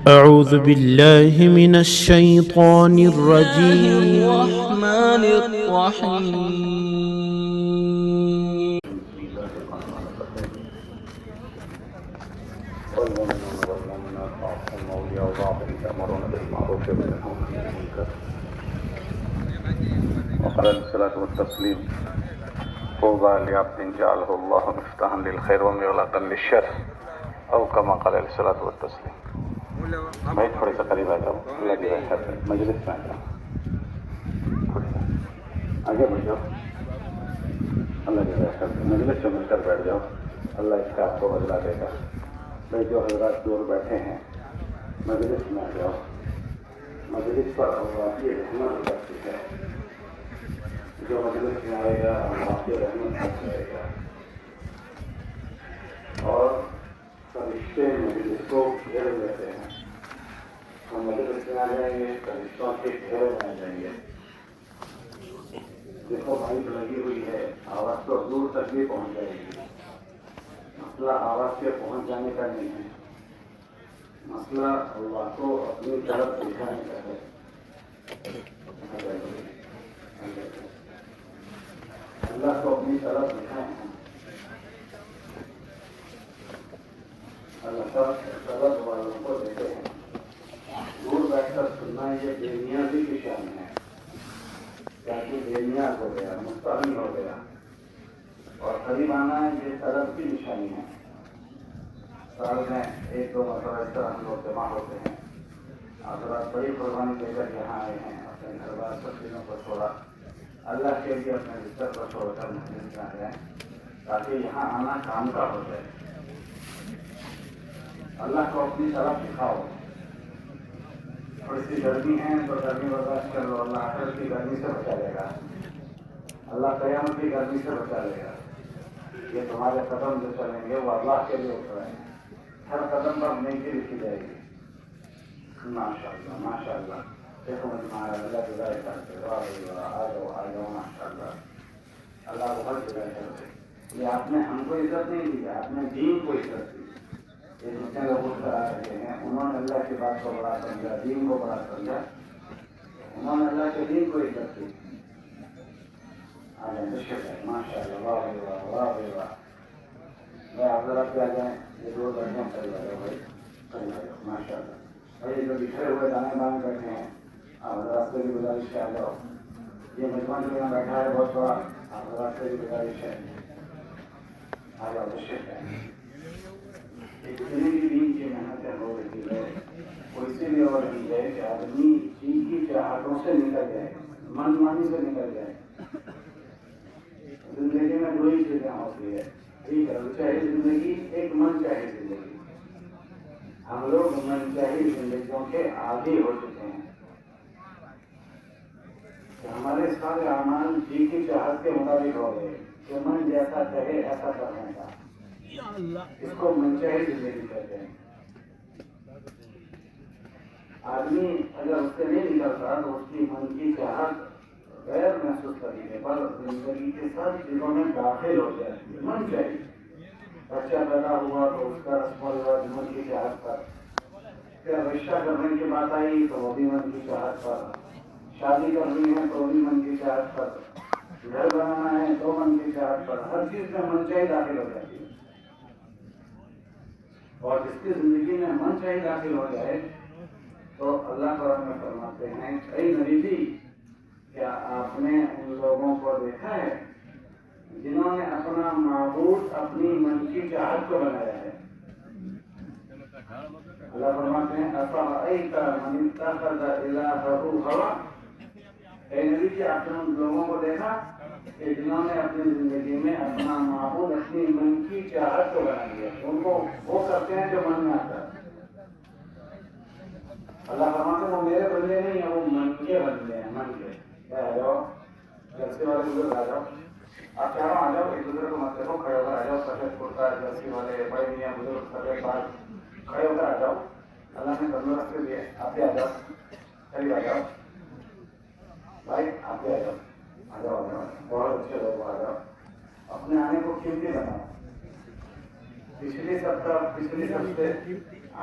أعوذ بالله من الشيطان الرجيم. الرحمن الرحيم. والمؤمنون والمؤمنات بعضهم أولياء بعض يأمرون بالمعروف وينهون عن المنكر وقال الصلاة والتسليم طوبى لعبد جعله الله مفتاحا للخير ومغلقا للشر أو كما قال الصلاة والتسليم. بھائی تھوڑے سا قریب آ جاؤ، اللہ کی رحمت ہے، مجلس میں آ جاؤ، آگے بڑھ جاؤ، اللہ کی رحمت ہے، مجلس میں مل کر بیٹھ جاؤ، اللہ اس کا آپ کو بدلا دے گا. بھائی جو حضرات دور بیٹھے ہیں مجلس میں آ جاؤ، مجلس پر اللہ کی رحمت کرتی ہے، جو مجلس میں آئے گا اللہ کی رحمت کرے گا، اور فرشتے مجلس کو گھیر لیتے ہیں. ہم مجلس میں آ جائیں گے، فرشتوں کے گھیرے میں آ جائیں گے. دیکھو مائک لگی ہوئی ہے، آواز تو دور تک بھی پہنچ جائے گی. مسئلہ آواز کے پہنچ جانے کا نہیں ہے، مسئلہ اللہ کو اپنی طرف دکھانے کا ہے. اللہ کو اپنی طرف دکھائیں ہیں. اللہ طرف والوں کو دیتے ہیں. دور بیٹھ کر سننا یہ بے نیازی کی شان ہے. تاکہ بے نیاز ہو گیا، مستغنی ہو گیا، اور قریب آنا ہے یہ طرف کی نشانی ہے. سال میں ایک دو مرتبہ اس طرح ہم لوگ جمع ہوتے ہیں. حضرات بڑی قربانی دے کر یہاں آئے ہیں، اپنے گھر بار سب چیزوں کو چھوڑا، اللہ کے لیے اپنے بستر کو چھوڑ کر مجلس میں آ جائیں تاکہ یہاں آنا کام کا ہو جائے. اللہ کو اپنی طرف دکھاؤ. تھوڑی سی گرمی ہے تو گرمی برداشت کر لو، اللہ آخر کی گرمی سے بچا لے گا، اللہ قیامت کی گرمی سے بچا لے گا. یہ تمہارے قدم جو چلیں گے وہ اللہ کے لیے اٹھ رہے ہیں. ہر قدم پر نیکی لکھی جائے گی. ماشاء اللہ ماشاء اللہ. دیکھو اللہ جدائے کرتے آ جاؤ آ جاؤ. ماشاء اللہ، اللہ بہت جدائے کرتے. یہ آپ نے ہم کو عزت نہیں دی، آپ نے دین کو عزت دی. یہ جتنے لوگ اٹھ کر آ رہے ہیں انہوں نے اللہ کی بات کو بڑا سمجھا، دین کو بڑا سمجھا، انہوں نے اللہ کے دین کو عزت دی. آ جائیں تشریف ہے. ماشاء اللہ، واہ واہ واہ واہ. میں آپ ذرا پہ آ جائیں، یہ دو گھنٹے قریب آ جاؤ بھائی، قریب آ جاؤ. ماشاء اللہ بھائی، جو بکھرے ہوئے دانے بائیں بیٹھے ہیں آپ راستے کی گزارش سے آ جاؤ. یہ مجموعہ جو یہاں بیٹھا ہے بہت بڑا، آپ راستے کی گزارش ہے آ جاؤ تشریف ہے. اتنی بھی دین کی محنتیں ہو رہی ہے، وہ اسی لیے ہو رہی ہے کہ آدمی دین کی چاہتوں سے نکل جائے، من مانی سے نکل جائے. زندگی میں دو ہی چیزیں ہوتی ہے، ایک رب چاہی زندگی، ایک من چاہی زندگی. ہم لوگ من چاہی زندگیوں کے عادی ہو چکے ہیں کہ ہمارے سارے اعمال جی کی چاہت کے مطابق ہو گئے کہ من جیسا چاہے ایسا کرنے کا. اس کو من چاہی زندگی کہتے ہیں. آدمی اگر اس سے نہیں نکلتا تو اس کی من کی چاہت غیر محسوس طریقے پر زندگی کے ساری چیزوں میں داخل ہو جاتی ہے. من چاہیے. بچہ پیدا ہوا تو اس کا رسم و رواج من کی چاہت پر، پھر رشتہ کرنے کی بات آئی تو وہ بھی من کی چاہت پر، شادی کرنی ہے تو بھی من کی چاہت پر، گھر بنانا ہے تو من کی چاہت پر. ہر چیز میں من چاہیے داخل ہو جاتی ہے. اور جس کی زندگی میں من چاہیے داخل ہو جائے تو اللہ قرآن میں فرماتے ہیں، اے نبی جی کیا آپ نے ان لوگوں کو دیکھا ہے جنہوں نے اپنا معبود اپنی من کی چاہت کو بنایا ہے. اللہ فرماتے ہیں افرأیت من اتخذ الہہ ہوا. اے نبی جی آپ نے ان لوگوں کو دیکھا کہ جنہوں نے اپنی زندگی میں اپنا معبود اپنی من کی چاہت کو بنا لیا. ان کو وہ کرتے ہیں جو من میں آتا ہے. اللہ فرماتے ہیں وہ میرے بندے نہیں ہیں، وہ من کے بندے ہیں. من کے آ جاؤ، جلسے والے بزرگ آ جاؤ، آپ چاروں آ جاؤ. ایک دوسرے کو مت دیکھو، کھڑے ہو کر آ جاؤ. سفید کرتا جلسی والے بڑے میاں بزرگ سفید بال کھڑے ہو کر آ جاؤ. اللہ نے تندرست دیے، آپ بھی آ جاؤ، قریب آ جاؤ بھائی، آپ بھی آ جاؤ. آ جاؤ آ جاؤ، بہت اچھے لوگ آ جاؤ. اپنے آنے کو قیمتی بناؤ. پچھلی سب سے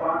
5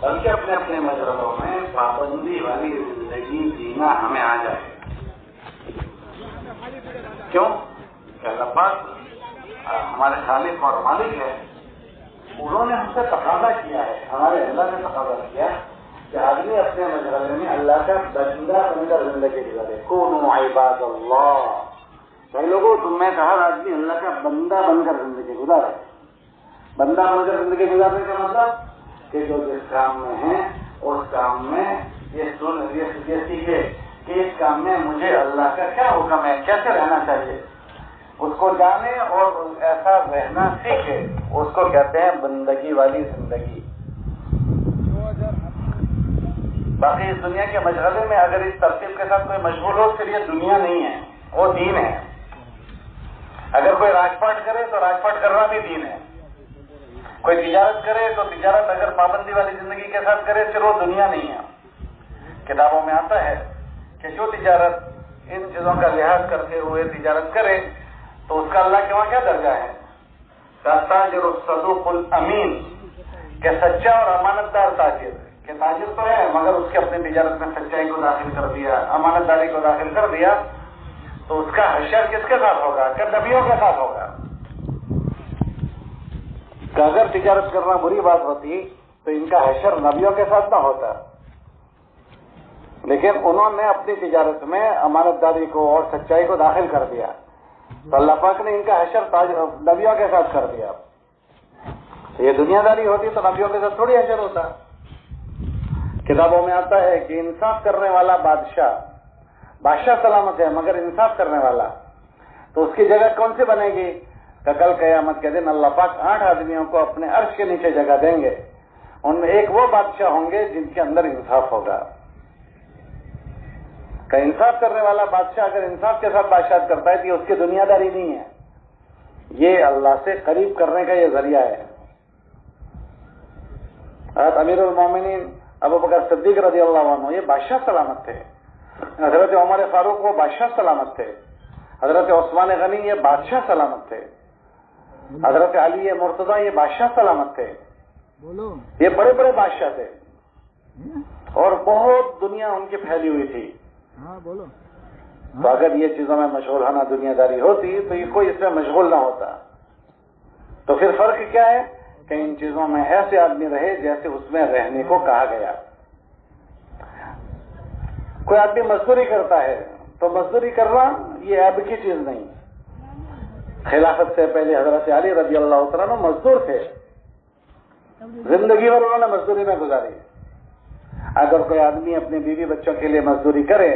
بلکہ اپنے اپنے مجروں میں پابندی والی زندگی جینا ہمیں آ جائے. کیوں کہ اللہ پاک ہمارے خالق اور مالک ہے. انہوں نے ہم سے تقاضا کیا ہے، ہمارے اللہ نے تقاضا کیا کہ آدمی اپنے مجرے میں اللہ کا بندہ بن کر زندگی گزارے. کونوا عباد اللہ. کئی لوگوں تم میں کہا آدمی اللہ کا بندہ بن کر زندگی گزارے. بندہ بن کر زندگی گزارنے کا مطلب کہ جو جس کام میں ہے اس کام میں یہ سیکھے کہ اس کام میں مجھے اللہ کا کیا حکم ہے، کیسے رہنا چاہیے، اس کو جانے اور ایسا رہنا سیکھے. اس کو کہتے ہیں بندگی والی زندگی. باقی اس دنیا کے مشغلے میں اگر اس ترتیب کے ساتھ کوئی مشغول ہو پھر یہ دنیا نہیں ہے، وہ دین ہے. اگر کوئی راج پاٹ کرے تو راج پاٹ کرنا بھی دین ہے. کوئی تجارت کرے تو تجارت اگر پابندی والی زندگی کے ساتھ کرے پھر وہ دنیا نہیں ہے. کتابوں میں آتا ہے کہ جو تجارت ان چیزوں کا لحاظ کرتے ہوئے تجارت کرے تو اس کا اللہ کے وہاں کیا درجہ ہے؟ تاجر الصدوق الامین، کہ سچا اور امانت دار تاجر. کہ تاجر تو ہے مگر اس کے اپنی تجارت میں سچائی کو داخل کر دیا، امانت داری کو داخل کر دیا، تو اس کا حشر کس کے ساتھ ہوگا؟ کہ نبیوں کے ساتھ ہوگا. کہ اگر تجارت کرنا بری بات ہوتی تو ان کا حشر نبیوں کے ساتھ نہ ہوتا. لیکن انہوں نے اپنی تجارت میں امانت داری کو اور سچائی کو داخل کر دیا تو اللہ پاک نے ان کا حشر نبیوں کے ساتھ کر دیا. تو یہ دنیا داری ہوتی تو نبیوں کے ساتھ تھوڑی حشر ہوتا. کتابوں میں آتا ہے کہ انصاف کرنے والا بادشاہ سلامت ہے مگر انصاف کرنے والا تو اس کی جگہ کون سی بنے گی؟ کہ کل قیامت کے دن اللہ پاک 8 آدمیوں کو اپنے عرش کے نیچے جگہ دیں گے. ان میں ایک وہ بادشاہ ہوں گے جن کے اندر انصاف ہوگا. کہ انصاف کرنے والا بادشاہ اگر انصاف کے ساتھ بادشاہت کرتا ہے تو یہ اس کی دنیا داری نہیں ہے، یہ اللہ سے قریب کرنے کا یہ ذریعہ ہے. حضرت امیر المومنین ابو بکر صدیق رضی اللہ عنہ یہ بادشاہ سلامت تھے. حضرت عمر فاروق وہ بادشاہ سلامت تھے. حضرت عثمان غنی یہ بادشاہ سلامت تھے. حضرت علی مرتضیٰ یہ بادشاہ سلامت تھے. یہ بڑے بڑے بادشاہ تھے اور بہت دنیا ان کی پھیلی ہوئی تھی. تو اگر یہ چیزوں میں مشغول ہونا دنیا داری ہوتی تو یہ کوئی اس میں مشغول نہ ہوتا. تو پھر فرق کیا ہے کہ ان چیزوں میں ایسے آدمی رہے جیسے اس میں رہنے کو کہا گیا. کوئی آدمی مزدوری کرتا ہے تو مزدوری کرنا یہ عیب کی چیز نہیں. خلافت سے پہلے حضرت علی رضی اللہ تعالیٰ عنہ مزدور تھے، زندگی بھر انہوں نے مزدوری میں گزاری. اگر کوئی آدمی اپنے بیوی بچوں کے لیے مزدوری کرے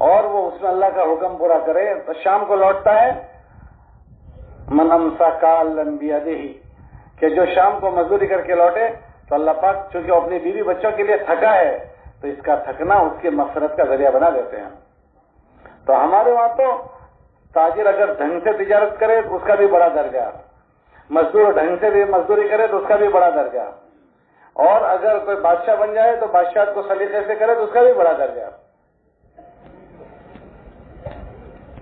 اور وہ اس میں اللہ کا حکم پورا کرے تو شام کو لوٹتا ہے من امسا کالن بیدہ، کہ جو شام کو مزدوری کر کے لوٹے تو اللہ پاک چونکہ وہ اپنی بیوی بچوں کے لیے تھکا ہے تو اس کا تھکنا اس کی مغفرت کا ذریعہ بنا دیتے ہیں. تو ہمارے وہاں تو تاجر اگر ڈھنگ سے تجارت کرے تو اس کا بھی بڑا درجہ، مزدور ڈھنگ سے بھی مزدوری کرے تو اس کا بھی بڑا درجہ، اور اگر کوئی بادشاہ بن جائے تو بادشاہ کو سلیقے سے کرے تو اس کا بھی بڑا درجہ.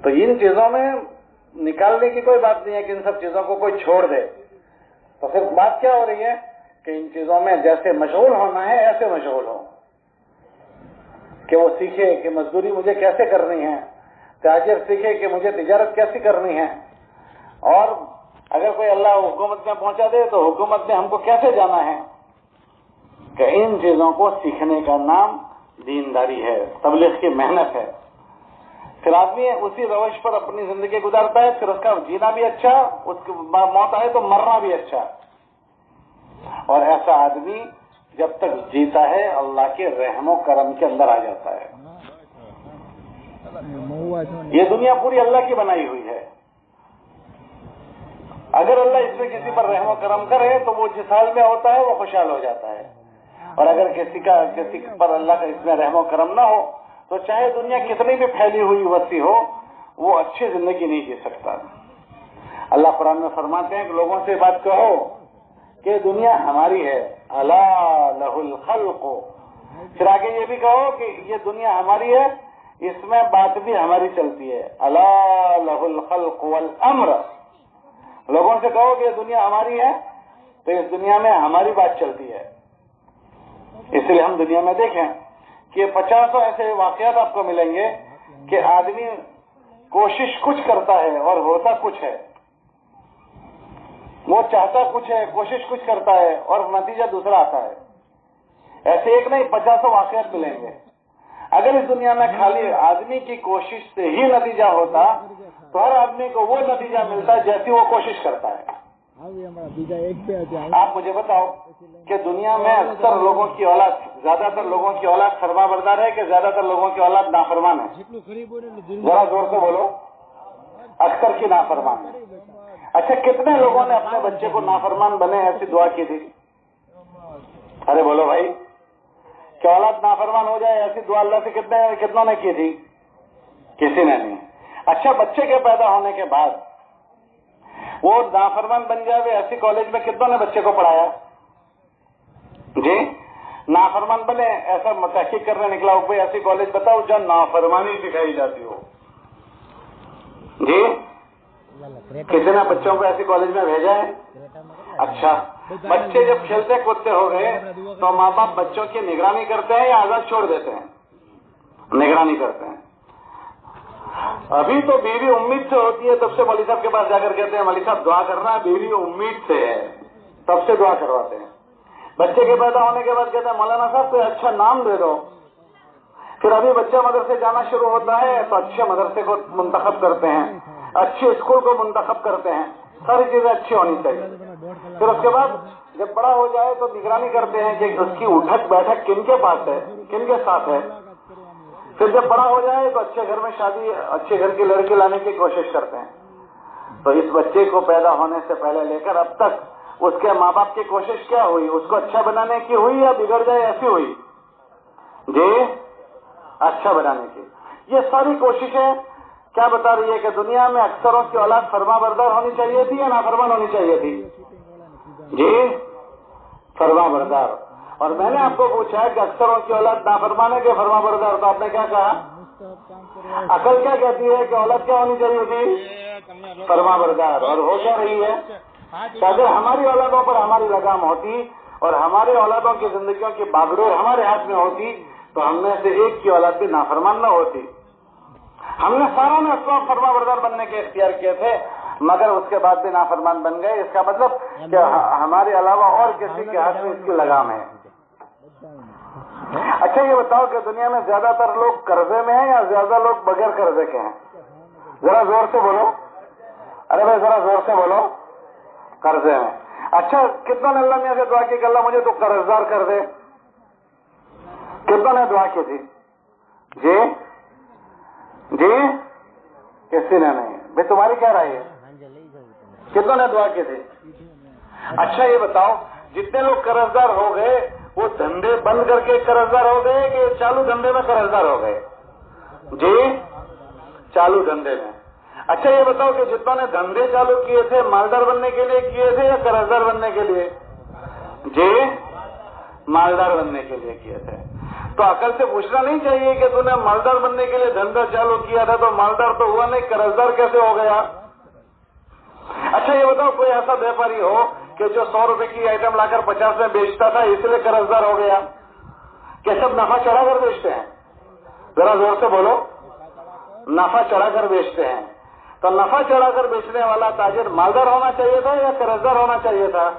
تو ان چیزوں میں نکالنے کی کوئی بات نہیں ہے کہ ان سب چیزوں کو کوئی چھوڑ دے. تو پھر بات کیا ہو رہی ہے کہ ان چیزوں میں جیسے مشغول ہونا ہے ایسے مشغول ہو، کہ وہ سیکھے کہ مزدوری مجھے کیسے کرنی ہے، تاجر سیکھے کہ مجھے تجارت کیسی کرنی ہے، اور اگر کوئی اللہ حکومت میں پہنچا دے تو حکومت میں ہم کو کیسے جانا ہے. کہ ان چیزوں کو سیکھنے کا نام دینداری ہے، تبلیغ کی محنت ہے. پھر آدمی اسی روش پر اپنی زندگی گزارتا ہے، پھر اس کا جینا بھی اچھا، اس کی موت آئے تو مرنا بھی اچھا. اور ایسا آدمی جب تک جیتا ہے اللہ کے رحم و کرم کے اندر آ جاتا ہے. یہ دنیا پوری اللہ کی بنائی ہوئی ہے. اگر اللہ اس میں کسی پر رحم و کرم کرے تو وہ جس حال میں ہوتا ہے وہ خوشحال ہو جاتا ہے، اور اگر کسی پر اللہ کا اس میں رحم و کرم نہ ہو تو چاہے دنیا کتنی بھی پھیلی ہوئی وسیع ہو وہ اچھی زندگی نہیں جی سکتا. اللہ قرآن میں فرماتے ہیں کہ لوگوں سے بات کہو کہ دنیا ہماری ہے، الا لہ الخلق. پھر آگے یہ بھی کہو کہ یہ دنیا ہماری ہے، اس میں بات بھی ہماری چلتی ہے، الا لہ الخلق والامر. لوگوں سے کہو کہ یہ دنیا ہماری ہے تو اس دنیا میں ہماری بات چلتی ہے. اس لیے ہم دنیا میں دیکھیں کہ 50 ایسے واقعات آپ کو ملیں گے کہ آدمی کوشش کچھ کرتا ہے اور ہوتا کچھ ہے، وہ چاہتا کچھ ہے، کوشش کچھ کرتا ہے اور نتیجہ دوسرا آتا ہے. ایسے ایک نہیں 50 واقعات ملیں گے. اگر اس دنیا میں خالی آدمی کی کوشش سے ہی نتیجہ ہوتا تو ہر آدمی کو وہ نتیجہ ملتا جیسی وہ کوشش کرتا ہے. آپ مجھے بتاؤ کہ دنیا میں اکثر لوگوں کی اولاد، زیادہ تر لوگوں کی اولاد فرما بردار ہے کہ زیادہ تر لوگوں کی اولاد نافرمان ہے؟ ذرا زور سے بولو. اکثر کی نافرمان ہے. اچھا کتنے لوگوں نے اپنے بچے کو نافرمان بنے ایسی دعا کی تھی؟ ارے بولو بھائی، کہ اولاد نافرمان ہو جائے ایسی دعا اللہ سے کتنوں نے کی تھی؟ کسی نے نہیں. اچھا بچے کے پیدا ہونے کے بعد وہ نافرمان بن جائے ایسی کالج میں کتنوں نے بچے کو پڑھایا؟ جی نافرمان بنے ایسا تحقیق کرنے نکلا ہو کوئی ایسی کالج بتاؤ جہاں نافرمانی سکھائی جاتی ہو؟ جی کسی نے بچوں کو ایسی کالج میں بھیجا ہے؟ اچھا بچے جب کھیلتے کودتے ہو گئے تو ماں باپ بچوں کی نگرانی کرتے ہیں یا آزاد چھوڑ دیتے ہیں؟ نگرانی کرتے ہیں. ابھی تو بیوی امید سے ہوتی ہے تب سے مولوی صاحب کے پاس جا کر کہتے ہیں مولوی صاحب دعا کرنا ہے، بیوی امید سے ہے تب سے دعا کرواتے ہیں. بچے کے پیدا ہونے کے بعد کہتے ہیں مولانا صاحب کوئی اچھا نام دے دو. پھر ابھی بچہ مدرسے جانا شروع ہوتا ہے تو اچھے مدرسے کو منتخب کرتے ہیں، اچھے اسکول کو منتخب کرتے ہیں، ساری چیزیں اچھی ہونی چاہیے. پھر اس کے بعد جب بڑا ہو جائے تو نگرانی کرتے ہیں کہ اس کی اٹھک بیٹھک کن کے پاس ہے، کن کے ساتھ ہے. پھر جب بڑا ہو جائے تو اچھے گھر میں شادی، اچھے گھر کی لڑکی لانے کی کوشش کرتے ہیں. تو اس بچے کو پیدا ہونے سے پہلے لے کر اب تک اس کے ماں باپ کی کوشش کیا ہوئی؟ اس کو اچھا بنانے کی ہوئی یا بگڑ جائے ایسی ہوئی؟ جی اچھا بنانے کی. یہ ساری کوششیں کیا بتا رہی ہے کہ دنیا میں اکثروں کی اولاد فرما بردار ہونی چاہیے تھی یا نافرمان ہونی چاہیے تھی؟ جی فرما بردار. اور میں نے آپ کو پوچھا ہے کہ اکثروں کی اولاد نافرمان ہے کہ فرما بردار، تو آپ نے کیا کہا؟ عقل کیا کہتی ہے کہ اولاد کیا ہونی چاہیے تھی؟ فرما بردار. اور ہو کیا رہی ہے کہ اگر ہماری اولادوں پر ہماری لگام ہوتی اور ہمارے اولادوں کی زندگیوں کی باگڈور ہمارے ہاتھ میں ہوتی تو ہم میں سے ایک کی اولاد بھی نافرمان نہ ہوتی. ہم نے ساروں نے فرما بردار بننے کے اختیار کیے تھے مگر اس کے بعد بھی نافرمان بن گئے. اس کا مطلب کہ ہمارے علاوہ اور کسی کے ہاتھ میں اس کی لگام ہے. اچھا یہ بتاؤ کہ دنیا میں زیادہ تر لوگ قرضے میں ہیں یا زیادہ لوگ بغیر قرضے کے ہیں؟ ذرا زور سے بولو. ارے بھائی ذرا زور سے بولو. قرضے میں. اچھا کتنا نے اللہ میاں سے دعا کی کہ اللہ مجھے تو قرض دار کر دے؟ کتنا نے دعا کی تھی؟ جی جی کسی نے نہیں. بھائی تمہاری کیا رائے ہے؟ کتنا نے دعا کی تھی؟ اچھا یہ بتاؤ جتنے لوگ قرض دار ہو گئے وہ دھندے بند کر کے قرض دار ہو گئے کہ چالو دھندے میں قرض دار ہو گئے؟ جی چالو دھندے میں. اچھا یہ بتاؤ کہ جتنوں نے دھندے چالو کیے تھے مالدار بننے کے لیے کیے تھے یا قرض دار بننے کے لیے؟ جی مالدار بننے کے لیے کیے تھے. تو عقل سے پوچھنا نہیں چاہیے کہ تو نے مالدار بننے کے لیے دھندا چالو کیا تھا تو مالدار تو ہوا نہیں، قرض دار کیسے ہو گیا؟ اچھا یہ بتاؤ کوئی ایسا ویپاری ہو کہ جو 100 روپے کی آئٹم لا کر 50 میں بیچتا تھا اس لیے قرض دار ہو گیا؟ کہ سب نفع چڑھا کر بیچتے ہیں؟ ذرا زور سے بولو. نفع چڑھا کر بیچتے ہیں. تو نفع چڑھا کر بیچنے والا تاجر مالدار ہونا چاہیے تھا یا قرض دار ہونا چاہیے تھا؟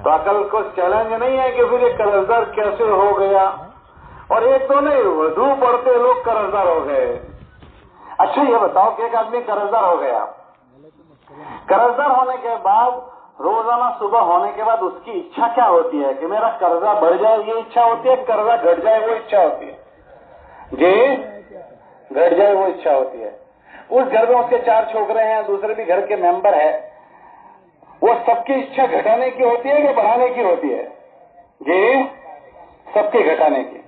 تو عقل کو چیلنج نہیں ہے کہ پھر یہ قرض دار کیسے ہو گیا؟ اور ایک تو نہیں وضو پڑھتے لوگ قرض دار ہو گئے. اچھا یہ بتاؤ کہ ایک آدمی قرض دار ہو گیا، قرض دار ہونے کے بعد روزانہ صبح ہونے کے بعد اس کی اچھا کیا ہوتی ہے کہ میرا قرضہ بڑھ جائے یہ اچھا ہوتی ہے، قرضہ گھٹ جائے وہ اچھا ہوتی ہے؟ جی گھٹ جائے وہ اچھا ہوتی ہے. اس گھر میں اس کے 4 چھوکرے ہیں، دوسرے بھی گھر کے ممبر ہیں، وہ سب کی اچھا گھٹانے کی ہوتی ہے کہ بڑھانے کی ہوتی ہے؟ جی سب کی گھٹانے کی.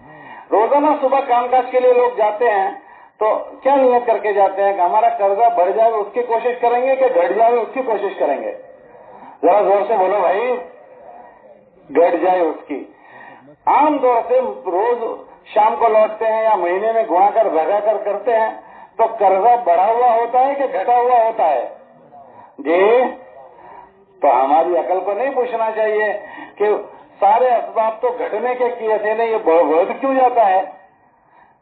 روزانہ صبح کام کاج کے لیے لوگ جاتے ہیں تو کیا نیت کر کے جاتے ہیں کہ ہمارا قرضہ بڑھ جائے اس کی کوشش کریں گے کہ گھٹ جائے اس کی کوشش کریں گے؟ ذرا زور سے بولو بھائی. گھٹ جائے اس کی. عام طور سے روز شام کو لوٹتے ہیں یا مہینے میں گھما کر بھگا کر کرتے ہیں تو قرضہ بڑھا ہوا ہوتا ہے کہ گھٹا ہوا ہوتا ہے؟ جی تو ہماری عقل کو نہیں پوچھنا چاہیے کہ سارے اسباب تو گھٹنے کے کیے تھے نا، یہ بڑھ کیوں جاتا ہے؟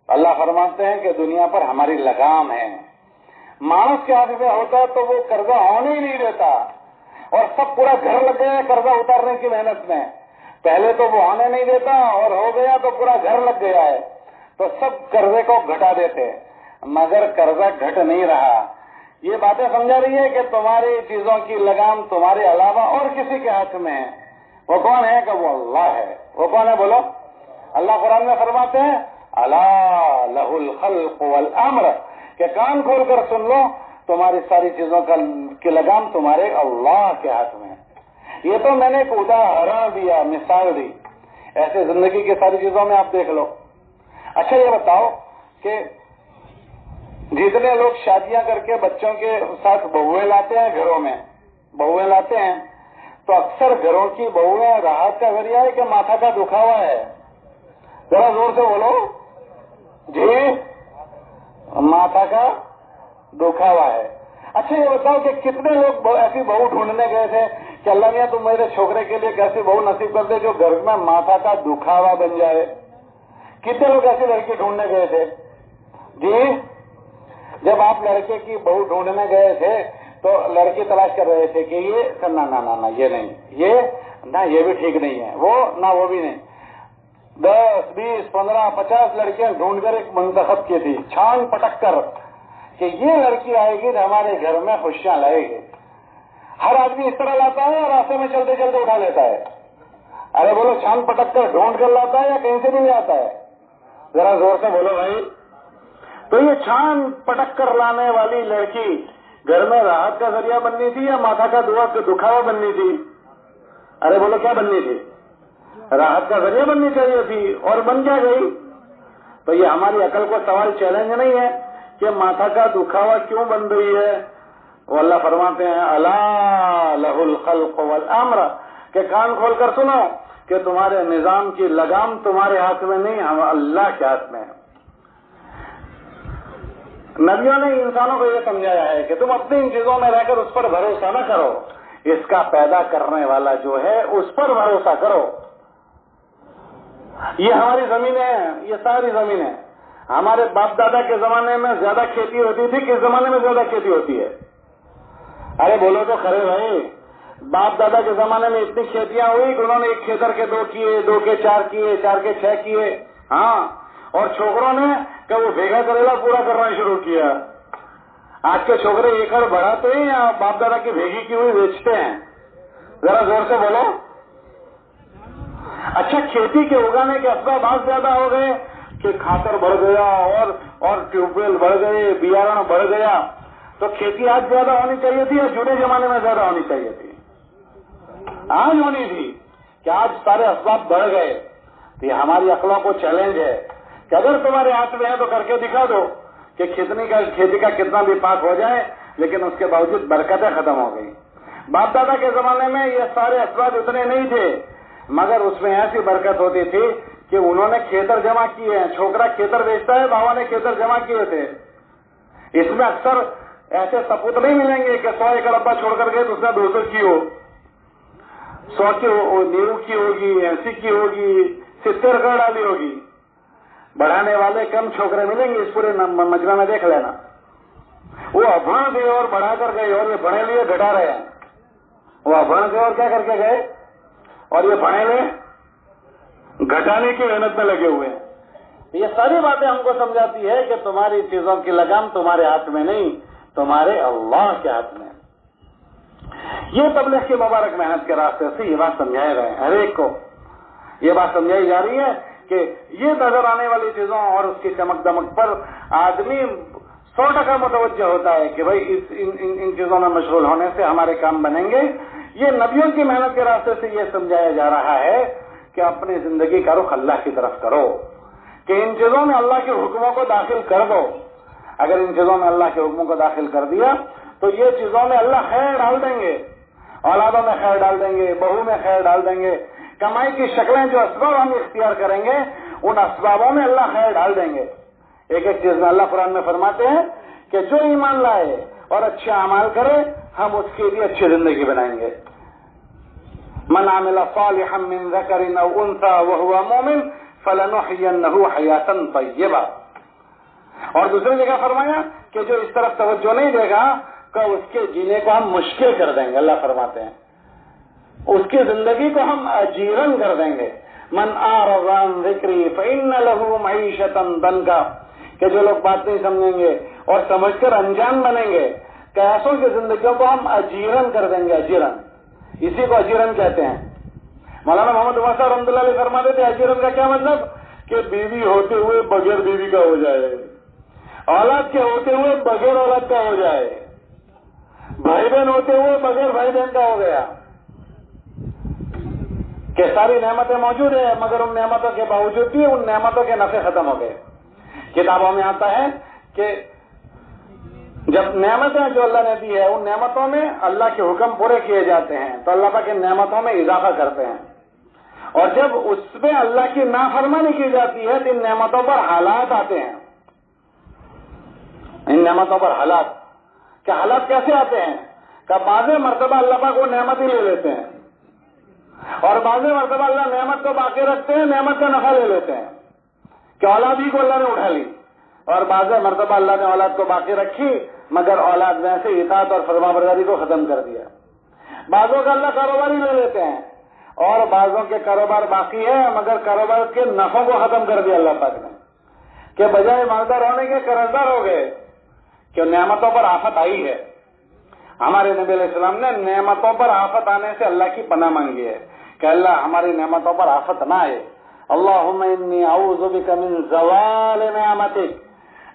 اللہ فرماتے ہیں کہ دنیا پر ہماری لگام ہے. مانس کے ہاتھ میں ہوتا تو وہ قرضہ ہونے ہی نہیں دیتا، اور سب پورا گھر لگ گیا قرضہ اتارنے کی محنت میں. پہلے تو وہ ہونے نہیں دیتا اور ہو گیا تو پورا گھر لگ گیا ہے، تو سب قرضے کو گھٹا دیتے، مگر قرضہ گھٹ نہیں رہا. یہ باتیں سمجھا رہی ہے کہ تمہاری چیزوں کی لگام تمہارے علاوہ اور کسی کے ہاتھ میں ہے. وہ کون ہے؟ کہ وہ اللہ ہے. وہ کون ہے بولو؟ اللہ قرآن میں فرماتے ہیں الا لہ الخلق والامر، کہ کان کھول کر سن لو، تمہاری ساری چیزوں کی لگام تمہارے اللہ کے ہاتھ میں ہے. یہ تو میں نے ایک اداہرن دیا، مثال دی، ایسے زندگی کی ساری چیزوں میں آپ دیکھ لو. اچھا یہ بتاؤ کہ جتنے لوگ شادیاں کر کے بچوں کے ساتھ بہویں لاتے ہیں، گھروں میں بہویں لاتے ہیں، تو اکثر گھروں کی بہویں راحت کا ذریعہ ہے کہ ماتھا کا دکھاوا ہے؟ ذرا زور سے بولو جی. ماتھا کا دکھاوا ہے. اچھا یہ بتاؤ کہ کتنے لوگ ایسی بہو ڈھونڈنے گئے تھے کہ اللہ میاں تم میرے چھوکرے کے لیے کیسی بہو نصیب کر دے جو گھر میں ماتھا کا دکھاوا بن جائے؟ کتنے لوگ ایسی لڑکی ڈھونڈنے گئے تھے جی؟ جب آپ لڑکے کی بہو ڈھونڈنے گئے تھے تو لڑکی تلاش کر رہے تھے کہ یہ نہ یہ نہیں، یہ بھی ٹھیک نہیں ہے، وہ بھی نہیں. 10 20 15 50 لڑکیاں ڈھونڈ کر ایک منتخب کی تھی، چھان پٹک کر، کہ یہ لڑکی آئے گی تو ہمارے گھر میں خوشیاں لائے گی. ہر آدمی اس طرح لاتا ہے اور راستے میں چلتے چلتے اٹھا لیتا ہے. ارے بولو، چھان پٹک کر ڈھونڈ کر لاتا ہے یا کہیں سے بھی لے آتا ہے؟ ذرا زور سے بولو بھائی. تو یہ چھان پٹک کر لانے والی لڑکی گھر میں راحت کا ذریعہ بننی تھی یا ماتھا کا دکھاوا بننی تھی؟ ارے بولو کیا بننی تھی؟ راحت کا ذریعہ بننی چاہیے تھی، اور بن کیا گئی؟ تو یہ ہماری عقل کو سوال چیلنج نہیں ہے کہ ماتھا کا دکھاوا کیوں بن رہی ہے؟ وہ اللہ فرماتے ہیں الا لہ الخلق والامر، کہ کان کھول کر سنو کہ تمہارے نظام کی لگام تمہارے ہاتھ میں نہیں، ہم اللہ کے ہاتھ میں ہے. نبیوں نے انسانوں کو یہ سمجھایا ہے کہ تم اپنی ان چیزوں میں رہ کر اس پر بھروسہ نہ کرو، اس کا پیدا کرنے والا جو ہے اس پر بھروسہ کرو. یہ ہماری زمینیں ہیں، یہ ساری زمینیں. ہمارے باپ دادا کے زمانے میں زیادہ کھیتی ہوتی تھی، کس زمانے میں زیادہ کھیتی ہوتی ہے؟ ارے بولو تو کھڑے بھائی. باپ دادا کے زمانے میں اتنی کھیتیاں ہوئی کہ انہوں نے ایک کھیتر کے 2 کیے، 2 کے 4 کیے، 4 کے 6 کیے. ہاں، اور چھوکروں نے کہ وہ بھیگا کریلا پورا کرنا شروع کیا. آج کے چھوکرے ایکڑ بڑھاتے ہیں یا باپ دادا کی بھیگی کی ہوئی بیچتے ہیں؟ ذرا زور سے بولو. اچھا، کھیتی کے اگانے کے اسباب بہت زیادہ ہو گئے کہ کھاتر بڑھ گیا اور ٹیوب ویل بڑھ گئے، بیارن بڑھ گیا. تو کھیتی آج زیادہ ہونی چاہیے تھی یا جونے زمانے میں زیادہ ہونی چاہیے تھی؟ آج ہونی تھی کہ آج سارے اسباب بڑھ گئے. تو یہ ہماری عقلوں کو چیلنج ہے کہ اگر تمہارے ہاتھ میں ہے تو کر کے دکھا دو کہ کھیتی کا کتنا بھی پاک ہو جائے لیکن اس کے باوجود برکتیں ختم ہو گئی. باپ دادا کے زمانے میں یہ سارے اسباب اتنے نہیں تھے، مگر اس میں ایسی برکت ہوتی تھی کہ انہوں نے کھیتر جمع کیے ہیں. چھوکرا کھیتر بیچتا ہے، بابا نے کھیتر جمع کیے تھے. اس میں اکثر ایسے سپوت نہیں ملیں گے کہ 100 ایکڑ ابا چھوڑ کر گئے تو اس نے 200 کی ہو، 100 کی 90 کی ہوگی، 80 کی ہوگی، 70 ایکڑ ڈالی ہوگی. بڑھانے والے کم چھوکرے ملیں گے اس پورے مجمع میں، دیکھ لینا. وہ ابھر گئے اور بڑھا کر گئے، اور یہ بڑھے لیے گھٹا رہے ہیں. وہ ابھر گئے اور کیا کر کے گئے، اور یہ بڑھے لے گھٹانے کی محنت میں لگے ہوئے ہیں. یہ ساری باتیں ہم کو سمجھاتی ہے کہ تمہاری چیزوں کی لگام تمہارے ہاتھ میں نہیں، تمہارے اللہ کے ہاتھ میں. یہ تبلیغ کی مبارک محنت کے راستے سے یہ بات سمجھائے رہے ہیں. ہر ایک کو یہ بات سمجھائی جا رہی ہے کہ یہ نظر آنے والی چیزوں اور اس کی چمک دمک پر آدمی 100% متوجہ ہوتا ہے کہ بھائی ان چیزوں میں مشغول ہونے سے ہمارے کام بنیں گے. یہ نبیوں کی محنت کے راستے سے یہ سمجھایا جا رہا ہے کہ اپنی زندگی کا رخ اللہ کی طرف کرو، کہ ان چیزوں میں اللہ کے حکموں کو داخل کر دو. اگر ان چیزوں میں اللہ کے حکموں کو داخل کر دیا تو یہ چیزوں میں اللہ خیر ڈال دیں گے، اولادوں میں خیر ڈال دیں گے، بہو میں خیر ڈال دیں گے. کمائی کی شکلیں جو اسباب ہم اختیار کریں گے ان اسبابوں میں اللہ خیر ڈال دیں گے. ایک ایک چیز میں اللہ قرآن میں فرماتے ہیں کہ جو ایمان لائے اور اچھے اعمال کرے ہم اس کے لیے اچھی زندگی بنائیں گے. من عمل صالحا من ذکر او انثى وهو مؤمن فلنحيينه حیاتا طیبہ. اور دوسری جگہ فرمایا کہ جو اس طرف توجہ نہیں دے گا کہ اس کے جینے کو ہم مشکل کر دیں گے. اللہ فرماتے ہیں اس کی زندگی کو ہم اجیرن کر دیں گے. من اعرض عن ذکری فإن له معیشتا ضنکا، کہ جو لوگ بات نہیں سمجھیں گے اور سمجھ کر انجان بنیں گے کہ ایسوں کی زندگیوں کو ہم اجیرن کر دیں گے. اجیرن، اسی کو اجیرن کہتے ہیں. مولانا محمد عمر صاحب رحمۃ اللہ علیہ فرماتے تھے اجیرن کا کیا مطلب کہ بیوی ہوتے ہوئے بغیر بیوی کا ہو جائے، اولاد کے ہوتے ہوئے بغیر اولاد کا ہو جائے، بھائی بہن ہوتے ہوئے بغیر بھائی بہن کا ہو گیا، کہ ساری نعمتیں موجود ہیں مگر ان نعمتوں کے باوجود بھی ان نعمتوں کے نفع ختم ہو گئے. کتابوں میں آتا ہے کہ جب نعمتیں جو اللہ نے دی ہے ان نعمتوں میں اللہ کے حکم پورے کیے جاتے ہیں تو اللہ پاک ان نعمتوں میں اضافہ کرتے ہیں، اور جب اس میں اللہ کی نافرمانی کی جاتی ہے تو ان نعمتوں پر حالات آتے ہیں. ان نعمتوں پر حالات، کہ حالات کیسے آتے ہیں کہ بعض مرتبہ اللہ پاک وہ نعمت ہی لے لیتے ہیں، اور بعض مرتبہ اللہ نعمت کو باقی رکھتے ہیں، نعمت کا نفع لے لیتے ہیں کہ اولاد ہی کو اللہ نے اٹھا لی، اور بعض مرتبہ اللہ نے اولاد کو باقی رکھی مگر اولاد میں سے اطاعت اور فرمانبرداری کو ختم کر دیا. بعضوں کا اللہ کاروبار ہی لے لیتے ہیں اور بعضوں کے کاروبار باقی ہے مگر کاروبار کے نفعوں کو ختم کر دیا اللہ پاک نے، کہ بجائے مالدار ہونے کے قرض دار ہو گئے، کہ نعمتوں پر آفت آئی ہے. ہمارے نبی علیہ السلام نے نعمتوں پر آفت آنے سے اللہ کی پناہ مانگی ہے کہ اللہ ہماری نعمتوں پر آفت نہ آئے. اللہم انی اعوذ بک من زوال نعمتک،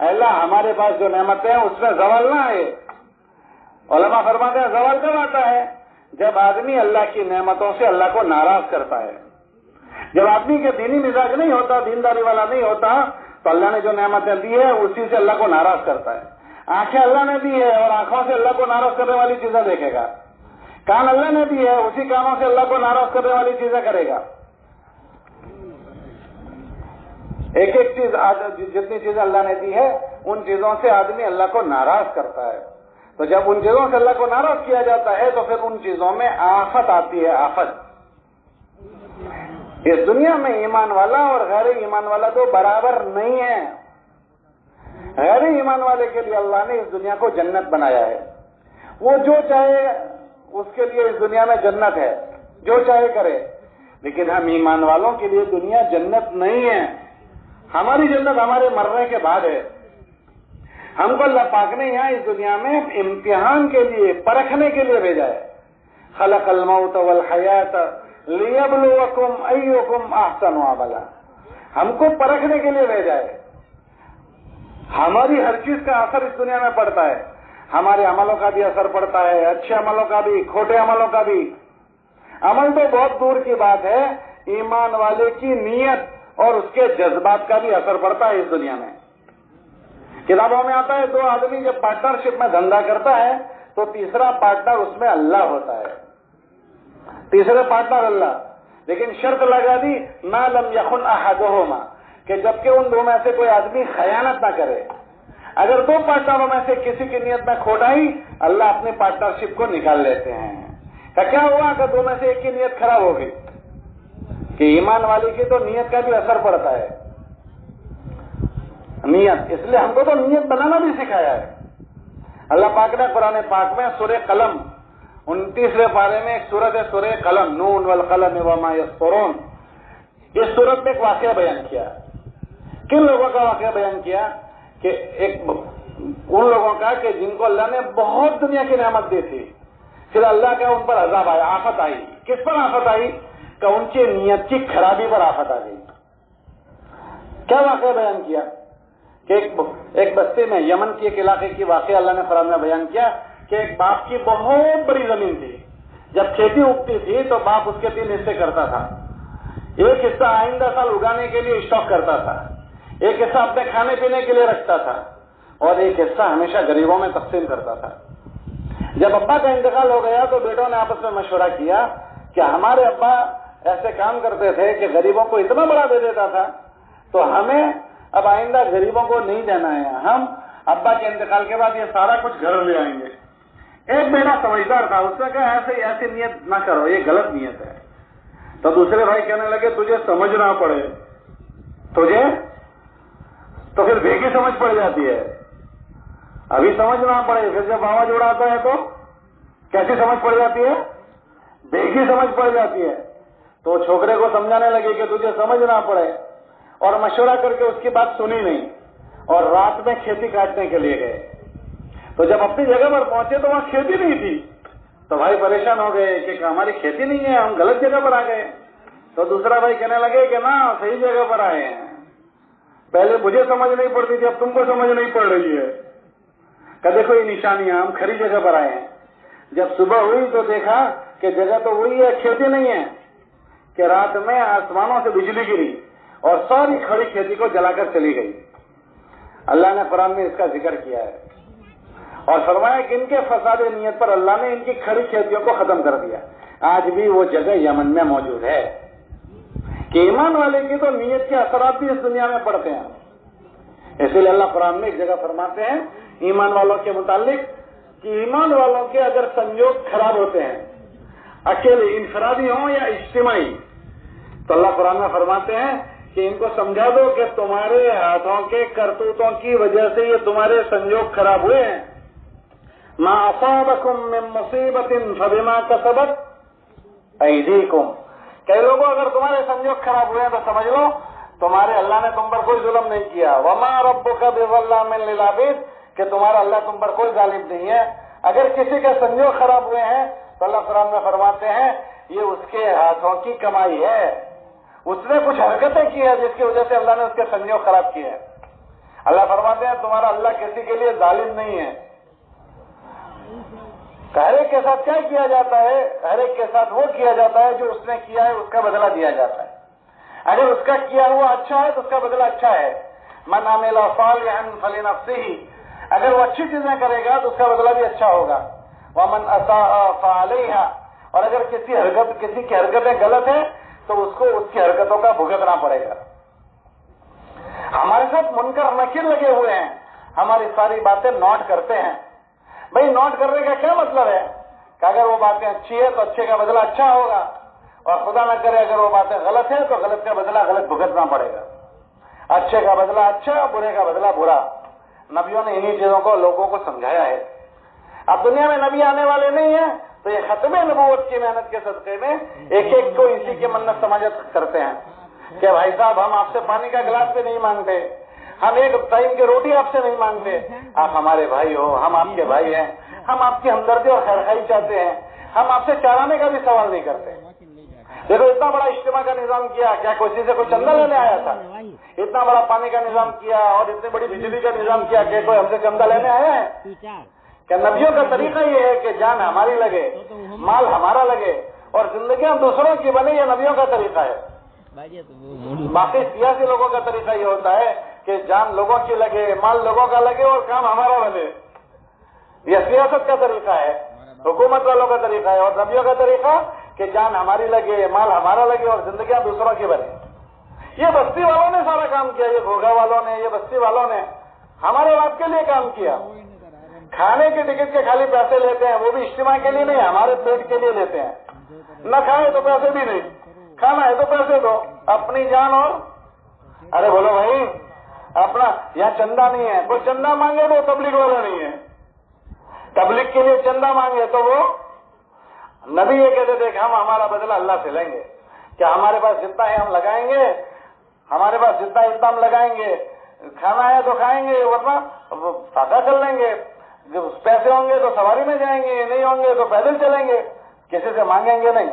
اللہ ہمارے پاس جو نعمتیں ہیں اس میں زوال نہ آئے. علماء فرماتے ہیں زوال کب آتا ہے؟ جب آدمی اللہ کی نعمتوں سے اللہ کو ناراض کرتا ہے. جب آدمی کے دینی مزاج نہیں ہوتا، دینداری والا نہیں ہوتا، تو اللہ نے جو نعمتیں دی ہے اسی سے اللہ کو ناراض کرتا ہے. آنکھیں اللہ نے دی ہے اور آنکھوں سے اللہ کو ناراض کرنے والی چیزیں دیکھے گا. کان اللہ نے دی ہے، اسی کانوں سے اللہ کو ناراض کرنے والی چیزیں کرے گا. ایک ایک چیز، جتنی چیزیں اللہ نے دی ہے ان چیزوں سے آدمی اللہ کو ناراض کرتا ہے. تو جب ان چیزوں سے اللہ کو ناراض کیا جاتا ہے تو پھر ان چیزوں میں آفت آتی ہے. آفت. اس دنیا میں ایمان والا اور غیر ایمان والا تو برابر نہیں ہے. غیر ایمان والے کے لیے اللہ نے اس دنیا کو جنت بنایا ہے، وہ جو چاہے اس کے لیے اس دنیا میں جنت ہے، جو چاہے کرے. لیکن ہم ایمان والوں کے لیے دنیا جنت نہیں ہے. ہماری جنت ہمارے مرنے کے بعد ہے. ہم کو اللہ پاک نے یہاں اس دنیا میں امتحان کے لیے، پرکھنے کے لیے بھیجا ہے. خلق الموت والحیات لیبلوکم ایکم احسن عملا، ہم کو پرکھنے کے لیے بھیجا ہے. ہماری ہر چیز کا اثر اس دنیا میں پڑتا ہے. ہمارے عملوں کا بھی اثر پڑتا ہے، اچھے عملوں کا بھی، کھوٹے عملوں کا بھی. عمل تو بہت دور کی بات ہے، ایمان والے کی نیت اور اس کے جذبات کا بھی اثر پڑتا ہے اس دنیا میں. کتابوں میں آتا ہے دو آدمی جب پارٹنرشپ میں دھندا کرتا ہے تو تیسرا پارٹنر اس میں اللہ ہوتا ہے. تیسرے پارٹنر اللہ، لیکن شرط لگا دی ما لم یخن احدہما، کہ جبکہ ان دو میں سے کوئی آدمی خیانت نہ کرے. اگر دو پارٹنروں میں سے کسی کی نیت میں کھوٹ آئی اللہ اپنی پارٹنرشپ کو نکال لیتے ہیں. کیا ہوا کہ دو میں سے ایک کی نیت خراب ہو گئی؟ کہ ایمان والے کی تو نیت کا بھی اثر پڑتا ہے. نیت، اس لیے ہم کو تو نیت بنانا بھی سکھایا ہے. اللہ پاک نے قرآن پاک میں سورہ قلم 29ویں پارے میں ایک سورت ہے سورہ قلم، نون والقلم وما یسطرون. اس سورت میں ایک واقعہ بیان کیا. کن لوگوں کا واقعہ بیان کیا؟ کہ ان لوگوں کا کہ جن کو اللہ نے بہت دنیا کی نعمت دی تھی، پھر اللہ کا ان پر عذاب آیا، آفت آئی. کس پر آفت آئی؟ کہ ان کی نیت کی خرابی پر آفت آ گئی. کیا واقعہ بیان کیا؟ کہ ایک بستی میں، یمن کی ایک علاقے کی واقعہ اللہ نے قرآن میں بیان کیا کہ ایک باپ کی بہت بڑی زمین تھی. جب کھیتی اگتی تھی تو باپ اس کے 3 حصے کرتا تھا. ایک حصہ آئندہ سال اگانے کے لیے اسٹاک کرتا تھا، ایک حصہ اپنے کھانے پینے کے لیے رکھتا تھا، اور ایک حصہ ہمیشہ غریبوں میں تقسیم کرتا تھا. جب ابا کا انتقال ہو گیا تو بیٹوں نے آپس میں مشورہ کیا کہ ہمارے ابا ایسے کام کرتے تھے کہ غریبوں کو اتنا بڑا دے دیتا تھا، تو ہمیں اب آئندہ غریبوں کو نہیں دینا ہے، ہم ابا کے انتقال کے بعد یہ سارا کچھ گھر لے آئیں گے. ایک بیٹا سمجھدار تھا، اس نے کہا ایسی نیت نہ کرو، یہ غلط نیت ہے. تو دوسرے بھائی کہنے لگے تجھے سمجھنا پڑے، تجھے تو پھر بھیگی سمجھ پڑ جاتی ہے، ابھی سمجھنا پڑے، پھر جب آواز اڑاتا ہے تو کیسی سمجھ پڑ جاتی ہے؟ بھیگی سمجھ پڑ جاتی ہے۔ تو چھوکرے کو سمجھانے لگے کہ تجھے سمجھنا پڑے، اور مشورہ کر کے اس کی بات سنی نہیں، اور رات میں کھیتی کاٹنے کے لیے گئے۔ تو جب اپنی جگہ پر پہنچے تو وہاں کھیتی نہیں تھی، تو بھائی پریشان ہو گئے کہ ہماری کھیتی نہیں ہے، ہم غلط جگہ پر آ گئے۔ تو دوسرا بھائی کہنے لگے کہ نا صحیح جگہ پر آئے ہیں، پہلے مجھے سمجھ نہیں پڑتی تھی، اب تم کو سمجھ نہیں پڑ رہی ہے، کہ دیکھو یہ نشانیاں، ہم کھری جگہ پر آئے ہیں۔ جب صبح ہوئی تو دیکھا کہ جگہ تو وہی ہے، کھیتی نہیں ہے، کہ رات میں آسمانوں سے بجلی گری اور ساری کھڑی کھیتی کو جلا کر چلی گئی۔ اللہ نے قرآن میں اس کا ذکر کیا ہے اور فرمایا کہ ان کے فساد نیت پر اللہ نے ان کی کھڑی کھیتیوں کو ختم کر دیا۔ آج بھی وہ جگہ یمن میں موجود ہے کہ ایمان والے کی تو نیت کے اثرات بھی اس دنیا میں پڑتے ہیں۔ اسی لیے اللہ قرآن میں ایک جگہ فرماتے ہیں ایمان والوں کے متعلق کہ ایمان والوں کے اگر سنجوگ خراب ہوتے ہیں، اکیلے انفرادی ہوں یا اجتماعی، تو اللہ قرآن میں فرماتے ہیں کہ ان کو سمجھا دو کہ تمہارے ہاتھوں کے کرتوتوں کی وجہ سے یہ تمہارے سنجوگ خراب ہوئے ہیں۔ ما اصابکم من مصیبت فبما کسبت ایدیکم، کئی لوگوں اگر تمہارے سنجوگ خراب ہوئے ہیں تو سمجھ لو تمہارے اللہ نے تم پر کوئی ظلم نہیں کیا۔ وما ربک بظلام للعبید، کہ تمہارا اللہ تم پر کوئی ظالم نہیں ہے۔ اگر کسی کے سنجوگ خراب ہوئے ہیں تو اللہ قرآن میں فرماتے ہیں یہ اس کے ہاتھوں کی کمائی ہے، اس نے کچھ حرکتیں کی ہیں جس کی وجہ سے اللہ نے اس کے سنجوگ خراب کیے ہیں۔ اللہ فرماتے ہیں تمہارا اللہ کسی کے لیے ظالم نہیں ہے۔ ہر ایک کے ساتھ کیا کیا جاتا ہے؟ ہر ایک کے ساتھ وہ کیا جاتا ہے جو اس نے کیا ہے اس کا بدلہ دیا جاتا ہے۔ اگر اس کا کیا ہوا اچھا ہے تو اس کا بدلہ اچھا ہے۔ من عمل صالحا فلنفسہ، اگر وہ اچھی چیزیں کرے گا تو اس کا بدلہ بھی اچھا ہوگا۔ ومن اساء فعلیہا، اور اگر کسی کی حرکتیں غلط ہیں تو اس کو اس کی حرکتوں کا بھگتنا پڑے گا۔ ہمارے ساتھ منکر نکیر لگے ہوئے ہیں، ہماری ساری باتیں نوٹ کرتے ہیں۔ بھئی نوٹ کرنے کا کیا مطلب ہے کہ اگر وہ باتیں اچھی ہے تو اچھے کا بدلہ اچھا ہوگا، اور خدا نہ کرے اگر وہ باتیں غلط ہیں تو غلط کا بدلہ غلط بھگتنا پڑے گا۔ اچھے کا بدلہ اچھا، برے کا بدلہ برا۔ نبیوں نے انہی چیزوں کو لوگوں کو سمجھایا ہے۔ اب دنیا میں نبی آنے والے نہیں ہیں تو یہ ختم نبوت کی محنت کے صدقے میں ایک ایک کو اسی کی منت سماجت کرتے ہیں کہ بھائی صاحب ہم آپ سے پانی کا گلاس بھی نہیں مانگتے، ہم ایک ٹائم کی روٹی آپ سے نہیں مانگتے، آپ ہمارے بھائی ہو، ہم آپ کے بھائی ہیں، ہم آپ کی ہمدردی اور خیرخواہی چاہتے ہیں، ہم آپ سے چارانے کا بھی سوال نہیں کرتے۔ دیکھو اتنا بڑا اجتماع کا نظام کیا، کیا کسی سے کوئی چندہ لینے آیا تھا؟ اتنا بڑا پانی کا نظام کیا اور اتنی بڑی بجلی کا نظام کیا کہ کوئی ہم سے چندہ لینے آیا ہے؟ کہ نبیوں کا طریقہ یہ ہے کہ جان ہماری لگے، مال ہمارا لگے اور زندگیاں دوسروں کی بنے، یہ نبیوں کا طریقہ ہے۔ باقی سیاسی لوگوں کا طریقہ یہ ہوتا ہے کہ جان لوگوں کی لگے، مال لوگوں کا لگے اور کام ہمارا بنے، یہ سیاست کا طریقہ ہے، حکومت والوں کا طریقہ ہے۔ اور نبیوں کا طریقہ کہ جان ہماری لگے، مال ہمارا لگے اور زندگیاں دوسروں کی بنے۔ یہ بستی والوں نے سارا کام کیا، یہ گھوگا والوں نے، یہ بستی والوں نے ہمارے باپ کے لیے کام کیا۔ کھانے کے ٹکٹ کے خالی پیسے لیتے ہیں، وہ بھی اجتماع کے لیے نہیں، ہمارے پیٹ کے لیے لیتے ہیں۔ نہ کھائے تو پیسے بھی نہیں، کھانا ہے تو پیسے دو، اپنی جان اور ارے بولو بھائی اپنا یہاں چندہ نہیں ہے، کوئی چندہ مانگے تو تبلیغ والا نہیں ہے، تبلیغ کے لیے چندہ مانگے تو وہ نبی یہ کہتے تھے کہ ہم ہمارا بدلہ اللہ سے لیں گے، کہ ہمارے پاس جتنا ہے ہم لگائیں گے، ہمارے پاس جتنا ہم لگائیں گے، کھانا ہے تو کھائیں گے ورنہ سادہ کر لیں گے، پیسے ہوں گے تو سواری میں جائیں گے، نہیں ہوں گے تو پیدل چلیں گے، کسی سے مانگیں گے نہیں۔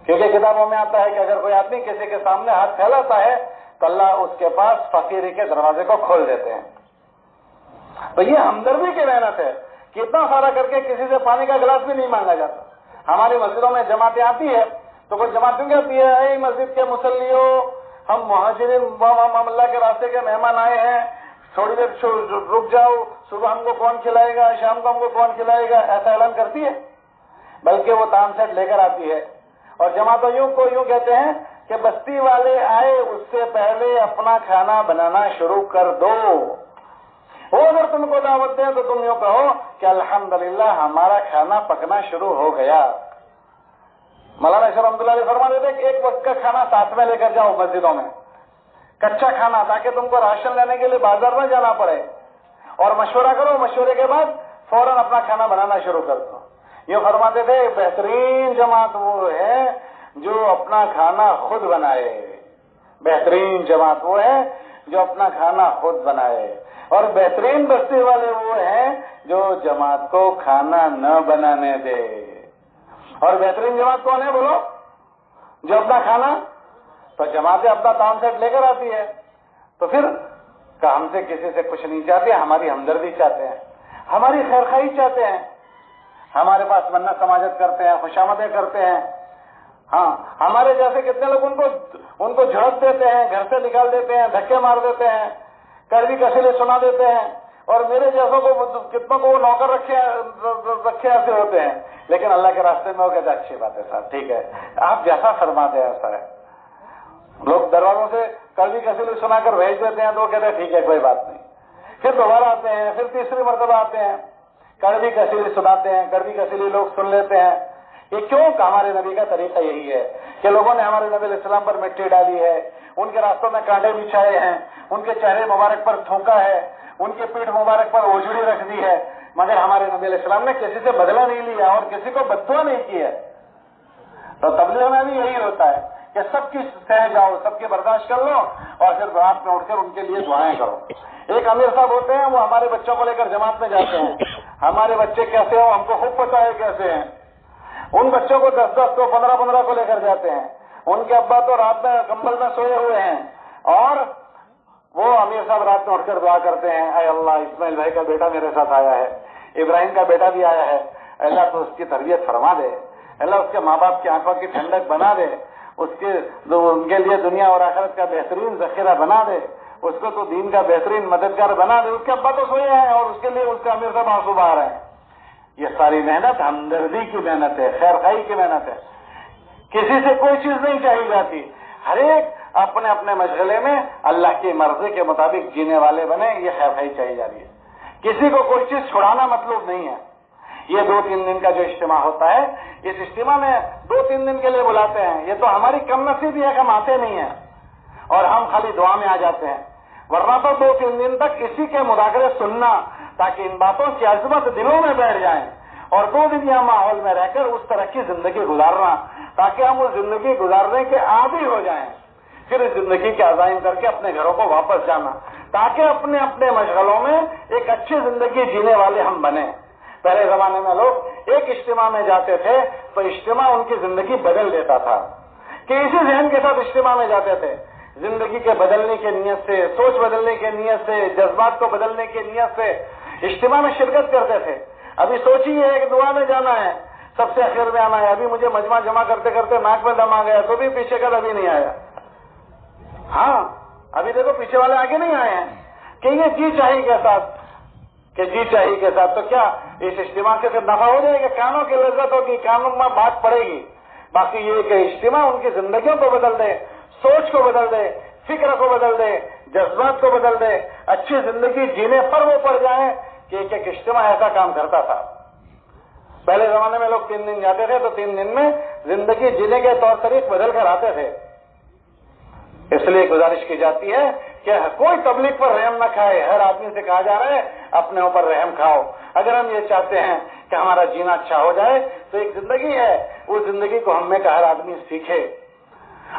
کیونکہ کتابوں میں آتا ہے کہ اگر کوئی آدمی کسی کے سامنے ہاتھ پھیلاتا ہے تو اللہ اس کے پاس فقیری کے دروازے کو کھول دیتے ہیں۔ تو یہ ہمدردی کی محنت ہے کہ اتنا سارا کر کے کسی سے پانی کا گلاس بھی نہیں مانگا جاتا۔ ہماری مسجدوں میں جماعتیں آتی ہے تو کوئی جماعت کیوں کہتی ہے اے مسجد کے مصلیوں، ہم مہاجرین، ہم اللہ کے راستے کے مہمان آئے ہیں، تھوڑی دیر رک جاؤ، صبح ہم کو کون کھلائے گا، شام کو ہم کو کون کھلائے گا، ایسا اعلان کرتی ہے؟ بلکہ وہ تان سیٹ لے کر آتی ہے اور جماعتوں یوں کہتے ہیں کہ بستی والے آئے اس سے پہلے اپنا کھانا بنانا شروع کر دو۔ وہ اگر تم کو دعوت دیں تو تم یوں کہو کہ الحمدللہ ہمارا کھانا پکنا شروع ہو گیا۔ مولانا اشرف رحمۃ اللہ علیہ فرما دیتے کہ ایک وقت کا کھانا ساتھ میں لے کر جاؤ مسجدوں میں، کچا کھانا، تاکہ تم کو راشن لینے کے لیے بازار نہ جانا پڑے، اور مشورہ کرو، مشورے کے بعد فوراً اپنا کھانا بنانا شروع کر دو۔ یہ فرماتے تھے بہترین جماعت وہ ہے جو اپنا کھانا خود بنائے، بہترین جماعت وہ ہے جو اپنا کھانا خود بنائے، اور بہترین بستی والے وہ ہیں جو جماعت کو کھانا نہ بنانے دے۔ اور بہترین جماعت کون ہے بولو؟ جو اپنا کھانا، تو جماعتیں اپنا تام سیٹ لے کر آتی ہے، تو پھر ہم سے کسی سے کچھ نہیں چاہتے، ہماری ہمدردی چاہتے ہیں، ہماری خیرخواہی چاہتے ہیں، ہمارے پاس منت سماجت کرتے ہیں، خوشامدیں کرتے ہیں۔ ہاں، ہمارے جیسے کتنے لوگ ان کو جھڑپ دیتے ہیں، گھر سے نکال دیتے ہیں، دھکے مار دیتے ہیں، کڑوی کسیلے سنا دیتے ہیں، اور میرے جیسوں کو کتنوں کو وہ نوکر رکھے ایسے ہوتے ہیں، لیکن اللہ کے راستے میں وہ کہتے ہیں اچھی بات ہے صاحب، ٹھیک ہے، آپ جیسا فرماتے ہیں ایسا ہے۔ لوگ دروازوں سے کڑوی کسیلے سنا کر بھیج دیتے ہیں تو وہ کہتے ہیں ٹھیک ہے کوئی بات نہیں، پھر دوبارہ آتے ہیں، پھر تیسری مرتبہ آتے ہیں، کڑوی کسیلی سناتے ہیں، کڑوی کسیلی لوگ سن لیتے ہیں۔ یہ کیوں؟ کہ ہمارے نبی کا طریقہ یہی ہے کہ لوگوں نے ہمارے نبی علیہ السلام پر مٹی ڈالی ہے، ان کے راستوں میں کانٹے بچھائے ہیں، ان کے چہرے مبارک پر تھوکا ہے، ان کے پیٹھ مبارک پر اوجڑی رکھ دی ہے، مگر ہمارے نبی علیہ السلام نے کسی سے بدلہ نہیں لیا اور کسی کو بددعا نہیں کی ہے۔ تو تبلیغ میں بھی یہی ہوتا ہے کہ سب کی سہ جاؤ، سب کی برداشت کر لو، اور پھر رات میں اٹھ کر ان کے لیے دعائیں کرو۔ ایک امیر صاحب ہوتے ہیں، وہ ہمارے بچوں کو لے کر جماعت میں جاتے ہیں، ہمارے بچے کیسے ہوں ہم کو خوب پتا ہے کیسے ہیں، ان بچوں کو 10 کو 15 کو لے کر جاتے ہیں، ان کے ابا تو رات میں کمبل میں سوئے ہوئے ہیں، اور وہ امیر صاحب رات میں اٹھ کر دعا کرتے ہیں، اے اللہ اسماعیل بھائی کا بیٹا میرے ساتھ آیا ہے، ابراہیم کا بیٹا بھی آیا ہے، اللہ تو اس کی تربیت فرما دے، اللہ اس کے ماں باپ کی آنکھوں کی ٹھنڈک بنا دے، ان کے لیے دنیا اور آخرت کا بہترین ذخیرہ بنا دے، اس کو تو دین کا بہترین مددگار بنا دے۔ اس کے ابا تو سوئے ہیں اور اس کے لیے اس کا امیر صاحب آنسو بہا رہے ہیں۔ یہ ساری محنت ہمدردی کی محنت ہے، خیرخواہی کی محنت ہے، کسی سے کوئی چیز نہیں چاہی جاتی، ہر ایک اپنے اپنے مشغلے میں اللہ کی مرضی کے مطابق جینے والے بنے، یہ خیرخواہی چاہی جا رہی ہے۔ کسی کو کوئی چیز چھڑانا مطلوب نہیں ہے۔ یہ 2-3 دن کا جو اجتماع ہوتا ہے، اس اجتماع میں 2-3 دن کے لیے بلاتے ہیں، یہ تو ہماری کم نصیبی ہے کہ ہم آتے نہیں ہیں اور ہم خالی دعا میں آ جاتے ہیں، ورنہ تو 2-3 دن تک اسی کے مذاکرے سننا، تاکہ ان باتوں کی عظمت دلوں میں بیٹھ جائیں، اور 2 دن یہاں ماحول میں رہ کر اس طرح کی زندگی گزارنا، تاکہ ہم اس زندگی گزارنے کے عادی ہو جائیں، پھر اس زندگی کے عزائم کر کے اپنے گھروں کو واپس جانا، تاکہ اپنے اپنے مشغلوں میں ایک اچھی زندگی جینے والے ہم بنیں۔ پہلے زمانے میں لوگ ایک اجتماع میں جاتے تھے تو اجتماع ان کی زندگی بدل دیتا تھا، کہ اسی ذہن کے ساتھ اجتماع میں جاتے تھے، زندگی کے بدلنے کی نیت سے، سوچ بدلنے کی نیت سے، جذبات کو بدلنے کی نیت سے اجتماع میں شرکت کرتے تھے۔ ابھی سوچیے ایک دعا میں جانا ہے، سب سے آخر میں آنا ہے، ابھی مجھے مجمع جمع کرتے کرتے ناک میں دم آ گیا تو بھی پیچھے کا ابھی نہیں آیا۔ ہاں ابھی دیکھو پیچھے والے آگے نہیں آئے ہیں کہ یہ جی چاہیے کے ساتھ، کہ جی چاہیے کے ساتھ، تو کیا اس اجتماع سے صرف نفع ہو جائے گا؟ کانوں کی لذت ہوگی، کانوں میں بات پڑے گی، باقی یہ کہ اجتماع ان کی زندگیوں کو بدل دے، سوچ کو بدل دے، فکر کو بدل دے، جذبات کو بدل دے، اچھی زندگی جینے پر وہ پڑ جائیں، کہ ایک اجتماع ایسا کام کرتا تھا۔ پہلے زمانے میں لوگ 3 دن جاتے تھے تو 3 دن میں زندگی جینے کے طور طریق بدل کر آتے تھے۔ اس لیے گزارش کی جاتی ہے کہ کوئی تبلیغ پر رحم نہ کھائے، ہر آدمی سے کہا جا رہا ہے اپنے اوپر رحم کھاؤ۔ اگر ہم یہ چاہتے ہیں کہ ہمارا جینا اچھا ہو جائے تو ایک زندگی ہے، اس زندگی کو ہم میں کا ہر آدمی سیکھے۔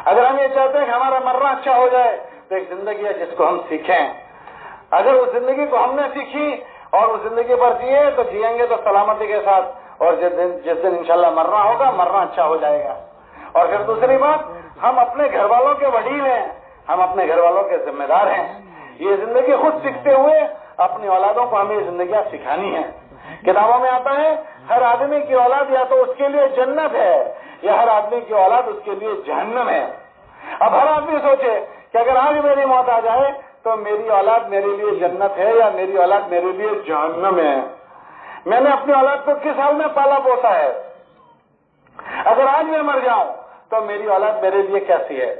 اگر ہم یہ چاہتے ہیں کہ ہمارا مرنا اچھا ہو جائے تو ایک زندگی ہے جس کو ہم سیکھیں۔ اگر اس زندگی کو ہم نے سیکھی اور اس زندگی پر جیے تو جیئیں گے تو سلامتی کے ساتھ، اور جس دن انشاءاللہ مرنا ہوگا، مرنا اچھا ہو جائے گا۔ اور پھر دوسری بات، ہم اپنے گھر والوں کے وڈیل ہیں، ہم اپنے گھر والوں کے ذمہ دار ہیں۔ یہ زندگی خود سیکھتے ہوئے اپنی اولادوں کو ہمیں یہ زندگیاں سکھانی ہیں۔ کتابوں میں آتا ہے ہر آدمی کی اولاد یا تو اس کے لیے جنت ہے یا ہر آدمی کی اولاد اس کے لیے جہنم ہے۔ اب ہر آدمی سوچے کہ اگر آج میری موت آ جائے تو میری اولاد میرے لیے جنت ہے یا میری اولاد میرے لیے جہنم ہے۔ میں نے اپنی اولاد کو کس حال میں پالا پوسا ہے؟ اگر آج میں مر جاؤں تو میری اولاد میرے لیے کیسی ہے؟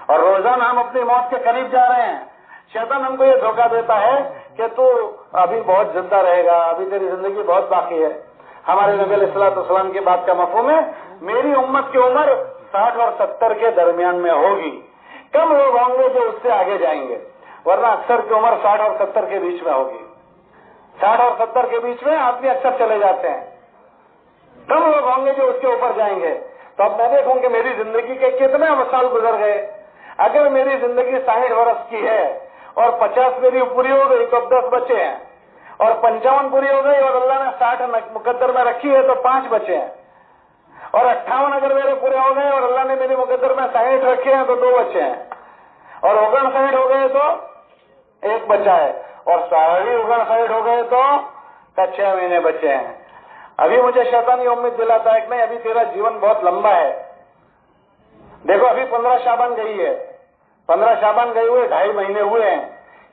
اور روزانہ ہم اپنی موت کے قریب جا رہے ہیں۔ شیطان ہم کو یہ دھوکہ دیتا ہے کہ تو ابھی بہت زندہ رہے گا، ابھی تیری زندگی بہت باقی ہے۔ ہمارے نبی علیہ السلام کی بات کا مفہوم ہے میری امت کی عمر 60 اور 70 کے درمیان میں ہوگی. کم لوگ ہوں گے جو اس سے آگے جائیں گے، ورنہ اکثر کی عمر 60 اور 70 کے بیچ میں ہوگی. 60 اور 70 کے بیچ میں آدمی اکثر چلے جاتے ہیں. کم لوگ ہوں گے جو اس کے اوپر جائیں گے. تو اب میں دیکھوں کہ میری زندگی کے کتنے سال گزر گئے. اگر میری زندگی 60 برس کی ہے اور 50 میری پوری ہو گئی تو اب 10 بچے ہیں، اور 55 پوری ہو گئی اور اللہ نے 60 مقدر میں رکھی ہے تو 5 بچے ہیں، اور 58 اگر میرے پورے ہو گئے اور اللہ نے میری مقدر میں 60 رکھے ہیں تو 2 بچے ہیں، اور 59 ہو گئے تو 1 بچہ ہے، اور 59 ہو گئے تو 6 مہینے بچے ہیں. ابھی مجھے شیطان یہ امید دلاتا ہے کہ نہیں ابھی تیرا جیون بہت لمبا ہے. دیکھو ابھی 15 شعبان گئی ہے، 15 شعبان گئے ہوئے 2.5 مہینے ہوئے ہیں.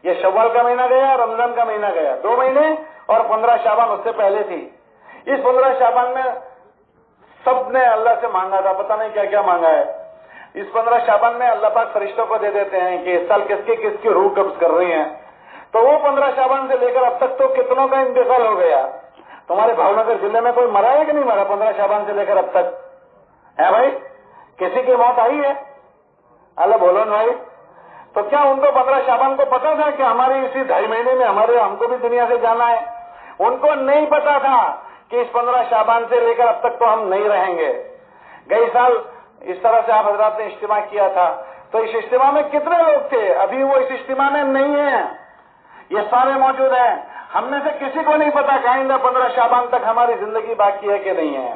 یہ شوال کا مہینہ گیا، رمضان کا مہینہ گیا، 2 مہینے، اور 15 شعبان اس سے پہلے تھی. اس 15 شعبان میں سب نے اللہ سے مانگا تھا، پتہ نہیں کیا کیا مانگا ہے. اس 15 شعبان میں اللہ پاک فرشتوں کو دے دیتے ہیں کہ اس سال کس کی روح قبض کر رہی ہیں. تو وہ 15 شعبان سے لے کر اب تک تو کتنوں کا انتقال ہو گیا. تمہارے بھاؤ نگر ضلع میں کوئی مرا ہے کہ نہیں مرا 15 شعبان سے لے کر اب تک؟ ہے بھائی؟ کسی کی موت آئی ہے؟ اللہ بولو نا بھائی. تو کیا ان کو 15 شعبان کو پتا تھا کہ ہماری اسی 2.5 مہینے میں ہم کو بھی دنیا سے جانا ہے؟ ان کو نہیں پتا تھا کہ اس 15 شعبان سے لے کر اب تک تو ہم نہیں رہیں گے. گئی سال اس طرح سے آپ حضرات نے اجتماع کیا تھا، تو اس اجتماع میں کتنے لوگ تھے؟ ابھی وہ اس اجتماع میں نہیں ہیں، یہ سارے موجود ہیں. ہم میں سے کسی کو نہیں پتا کہ آئندہ 15 شعبان تک ہماری زندگی باقی ہے کہ نہیں ہے.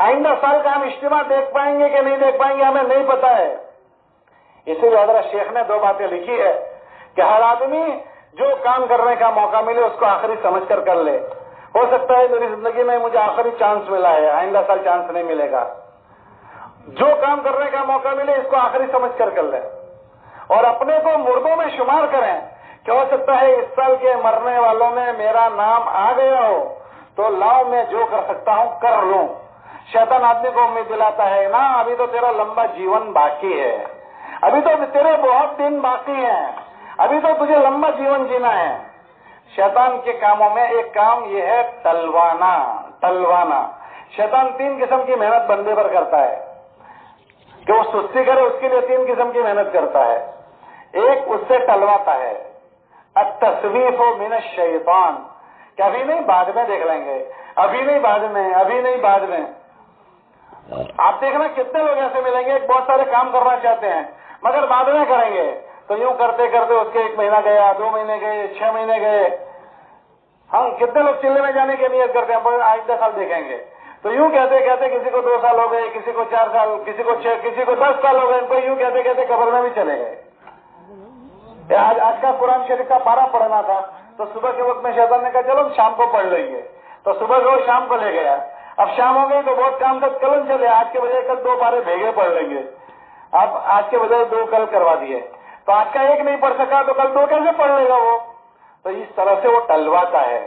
آئندہ سال کا ہم اجتماع دیکھ پائیں گے کہ نہیں دیکھ پائیں گے ہمیں نہیں پتا ہے. اسی لیے حضرت شیخ نے 2 باتیں لکھی ہے کہ ہر آدمی جو کام کرنے کا موقع ملے اس کو آخری سمجھ کر لے. ہو سکتا ہے میری زندگی میں مجھے آخری چانس ملا ہے، آئندہ سال چانس نہیں ملے گا. جو کام کرنے کا موقع ملے اس کو آخری سمجھ کر لے، اور اپنے کو مردوں میں شمار کریں کہ ہو سکتا ہے اس سال کے مرنے والوں میں میرا نام آ گیا ہو، تو لاؤ میں جو کر سکتا ہوں کر لوں. شیطان آدمی کو امید دلاتا ہے نا ابھی تو تیرا لمبا جیون باقی ہے، ابھی تو تیرے بہت دن باقی ہیں، ابھی تو تجھے لمبا جیون جینا ہے. شیطان کے کاموں میں ایک کام یہ ہے ٹلوانا. شیطان 3 قسم کی محنت بندے پر کرتا ہے کہ وہ سستی کرے، اس کے لیے 3 قسم کی محنت کرتا ہے. ایک اس سے ٹلواتا ہے التسویف من الشیطان، کہ ابھی نہیں بعد میں دیکھ لیں گے، ابھی نہیں بعد میں. آپ دیکھنا کتنے لوگ ایسے ملیں گے بہت سارے کام کرنا چاہتے ہیں مگر بعد میں کریں گے. تو یوں کرتے کرتے اس کے 1 مہینہ گیا، 2 مہینے گئے، 6 مہینے گئے. ہم کتنے لوگ چلے میں جانے کی نیت کرتے ہیں آئندہ سال دیکھیں گے. تو یوں کہتے کہتے کسی کو 2 سال ہو گئے، کسی کو 4 سال، کسی کو 6، کسی کو 10 سال ہو گئے. ان کو یوں کہتے کہتے قبر میں بھی چلے گئے. آج کا قرآن شریف کا پارا پڑھنا تھا تو صبح کے وقت میں شیطان نے کہا چلو شام کو پڑھ لیں گے. تو صبح کو شام کو لے گیا. اب شام ہو گئی تو بہت کام تک کل چلے، آج کے بجائے کل 2 پارے بھیگے پڑھ لیں گے. اب آج کے بجائے 2 کل کروا دیے، تو آج کا 1 نہیں پڑھ سکا تو کل 2 کیسے پڑھ لے گا وہ؟ تو اس طرح سے وہ ٹلواتا ہے.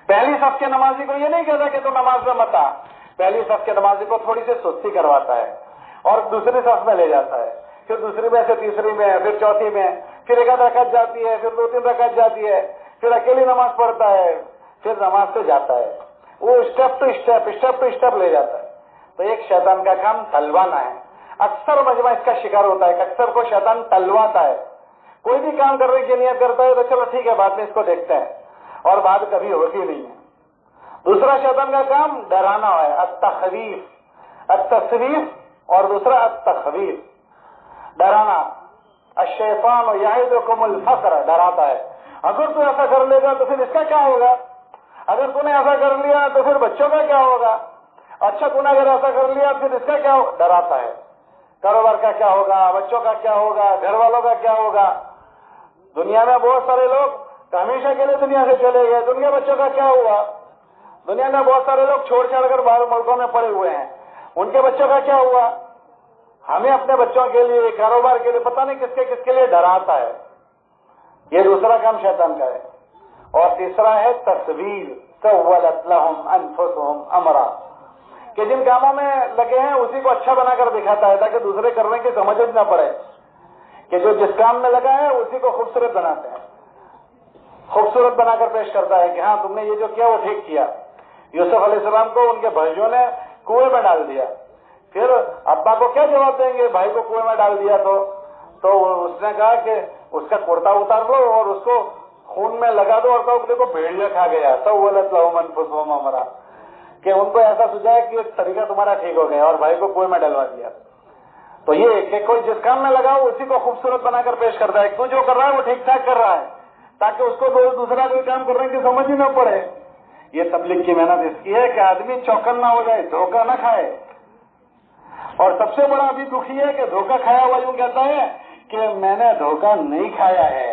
پہلی صف کے نمازی کو یہ نہیں کہتا کہ تو نماز میں مت آ، پہلی صف کے نمازی کو تھوڑی سی سستی کرواتا ہے اور دوسری صف میں لے جاتا ہے، پھر دوسری میں سے تیسری میں، پھر چوتھی میں، پھر 1 رکعت جاتی ہے، پھر 2-3 رکعت جاتی ہے، پھر اکیلی نماز پڑھتا ہے، پھر نماز سے جاتا ہے. وہ اسٹیپ ٹو اسٹیپ لے جاتا ہے. تو ایک شیطان کا کام ٹلوانا ہے. اکثر مجمع اس کا شکار ہوتا ہے کہ اکثر کو شیطان ٹلواتا ہے. کوئی بھی کام کرنے کی نیت کرتا ہے تو چلو ٹھیک ہے بعد میں اس کو دیکھتے ہیں، اور بات کبھی ہوتی نہیں ہے. دوسرا شیطان کا کام ڈرانا ہے، التصویف، اور دوسرا التخویف، ڈرانا. الشیطان یعدکم الفقر، ڈراتا ہے اگر تو ایسا کر لے گا تو پھر اس کا کیا ہوگا، اگر تو نے ایسا کر لیا تو پھر بچوں کا کیا ہوگا، اچھا تو نے اگر ایسا کر لیا پھر اس کا کیا ہوگا. ڈراتا ہے کاروبار کا کیا ہوگا، بچوں کا کیا ہوگا، گھر والوں کا کیا ہوگا. دنیا میں بہت سارے لوگ ہمیشہ کے لیے دنیا سے چلے گئے، تو ان کے بچوں کا کیا ہوا. دنیا میں بہت سارے لوگ چھوڑ چھاڑ کر باہر ملکوں میں پڑے ہوئے ہیں، ان کے بچوں کا کیا ہوا. ہمیں اپنے بچوں کے لیے، کاروبار کے لیے، پتہ نہیں کس کے لیے ڈراتا ہے. یہ دوسرا کام شیطان کا ہے. اور تیسرا ہے تصویر، سولت لهم انفسهم امرا، کہ جن کاموں میں لگے ہیں اسی کو اچھا بنا کر دکھاتا ہے تاکہ دوسرے کرنے کی سمجھ نہ پڑے، کہ جو جس کام میں لگا ہے اسی کو خوبصورت بناتے ہیں، خوبصورت بنا کر پیش کرتا ہے کہ ہاں تم نے یہ جو کیا وہ ٹھیک کیا. یوسف علیہ السلام کو ان کے بھائیوں نے کنویں میں ڈال دیا. پھر ابا کو کیا جواب دیں گے؟ بھائی کو کنویں میں ڈال دیا تو اس نے کہا کہ اس کا کرتا اتار لو اور اس کو خون میں لگا دو اور کہو دیکھو بھیڑیا کھا گیا. سولت لہم انفسہم امرا، کہ ان کو ایسا سجایا کہ ایک طریقہ تمہارا ٹھیک ہو گیا اور بھائی کو کنویں میں ڈلوا دیا. تو یہ کہ کوئی جس کام میں لگا ہو اسی کو خوبصورت بنا کر پیش کرتا ہے. تو جو کر رہا ہے وہ ٹھیک ٹھاک کر رہا ہے تاکہ اس کو دوسرا کوئی کام کرنے کی سمجھ ہی نہ پڑے. یہ تبلیغ کی محنت اس کی ہے کہ آدمی چوکن نہ ہو جائے، دھوکہ نہ کھائے. اور سب سے بڑا ابھی دکھی ہے کہ دھوکہ کھایا ہوا یوں کہتا ہے کہ میں نے دھوکہ نہیں کھایا ہے.